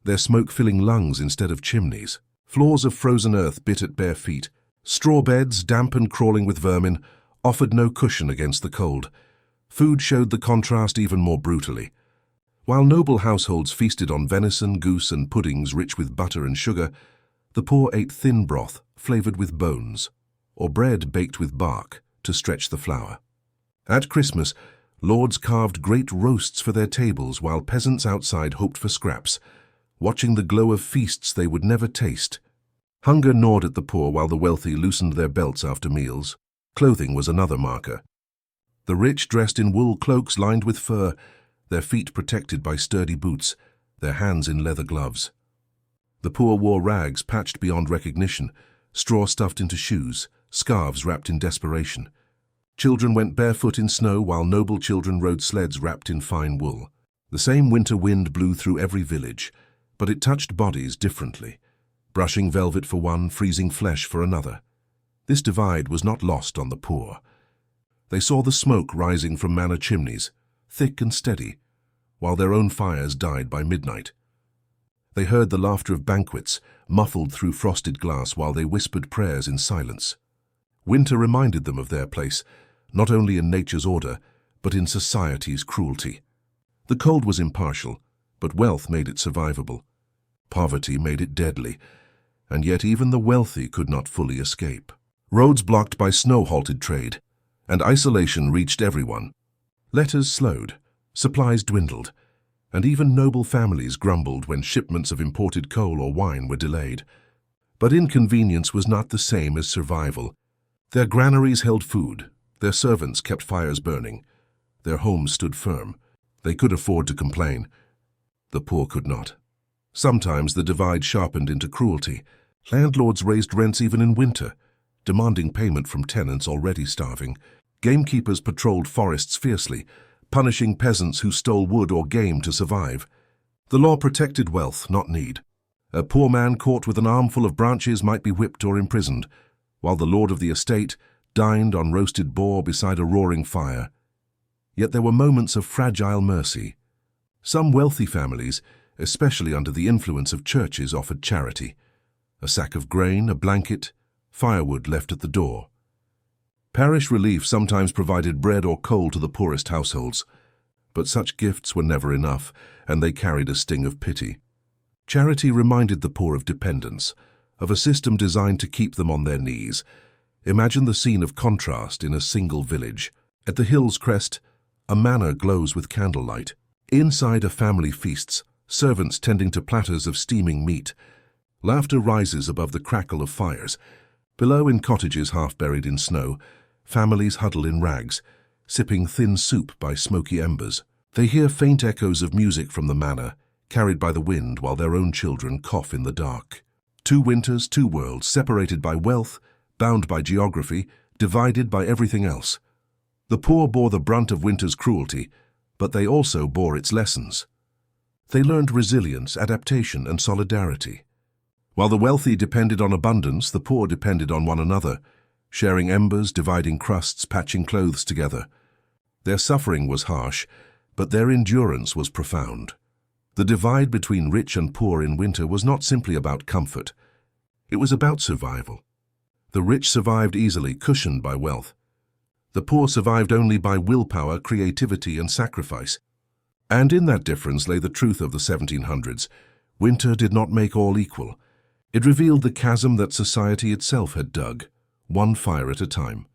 Speaker 1: their smoke filling lungs instead of chimneys. Floors of frozen earth bit at bare feet. Straw beds, damp and crawling with vermin, offered no cushion against the cold. Food showed the contrast even more brutally. While noble households feasted on venison, goose, and puddings rich with butter and sugar, the poor ate thin broth flavored with bones, or bread baked with bark to stretch the flour. At Christmas, lords carved great roasts for their tables while peasants outside hoped for scraps, watching the glow of feasts they would never taste. Hunger gnawed at the poor while the wealthy loosened their belts after meals. Clothing was another marker. The rich dressed in wool cloaks lined with fur, their feet protected by sturdy boots, their hands in leather gloves. The poor wore rags patched beyond recognition, straw stuffed into shoes, scarves wrapped in desperation. Children went barefoot in snow while noble children rode sleds wrapped in fine wool. The same winter wind blew through every village, but it touched bodies differently, brushing velvet for one, freezing flesh for another. This divide was not lost on the poor. They saw the smoke rising from manor chimneys, thick and steady, while their own fires died by midnight. They heard the laughter of banquets, muffled through frosted glass while they whispered prayers in silence. Winter reminded them of their place, not only in nature's order, but in society's cruelty. The cold was impartial, but wealth made it survivable. Poverty made it deadly, and yet even the wealthy could not fully escape. Roads blocked by snow halted trade, and isolation reached everyone. Letters slowed, supplies dwindled, and even noble families grumbled when shipments of imported coal or wine were delayed. But inconvenience was not the same as survival. Their granaries held food, their servants kept fires burning, their homes stood firm. They could afford to complain. The poor could not. Sometimes the divide sharpened into cruelty. Landlords raised rents even in winter, demanding payment from tenants already starving. Gamekeepers patrolled forests fiercely, punishing peasants who stole wood or game to survive. The law protected wealth, not need. A poor man caught with an armful of branches might be whipped or imprisoned, while the lord of the estate dined on roasted boar beside a roaring fire. Yet there were moments of fragile mercy. Some wealthy families, especially under the influence of churches, offered charity. A sack of grain, a blanket, firewood left at the door. Parish relief sometimes provided bread or coal to the poorest households, but such gifts were never enough, and they carried a sting of pity. Charity reminded the poor of dependence, of a system designed to keep them on their knees. Imagine the scene of contrast in a single village. At the hill's crest, a manor glows with candlelight. Inside are family feasts, servants tending to platters of steaming meat. Laughter rises above the crackle of fires. Below, in cottages half buried in snow, families huddle in rags, sipping thin soup by smoky embers. They hear faint echoes of music from the manor, carried by the wind while their own children cough in the dark. 2 winters, 2 worlds, separated by wealth, bound by geography, divided by everything else. The poor bore the brunt of winter's cruelty, but they also bore its lessons. They learned resilience, adaptation, and solidarity. While the wealthy depended on abundance, the poor depended on one another, sharing embers, dividing crusts, patching clothes together. Their suffering was harsh, but their endurance was profound. The divide between rich and poor in winter was not simply about comfort. It was about survival. The rich survived easily, cushioned by wealth. The poor survived only by willpower, creativity, and sacrifice. And in that difference lay the truth of the 1700s. Winter did not make all equal. It revealed the chasm that society itself had dug, one fire at a time.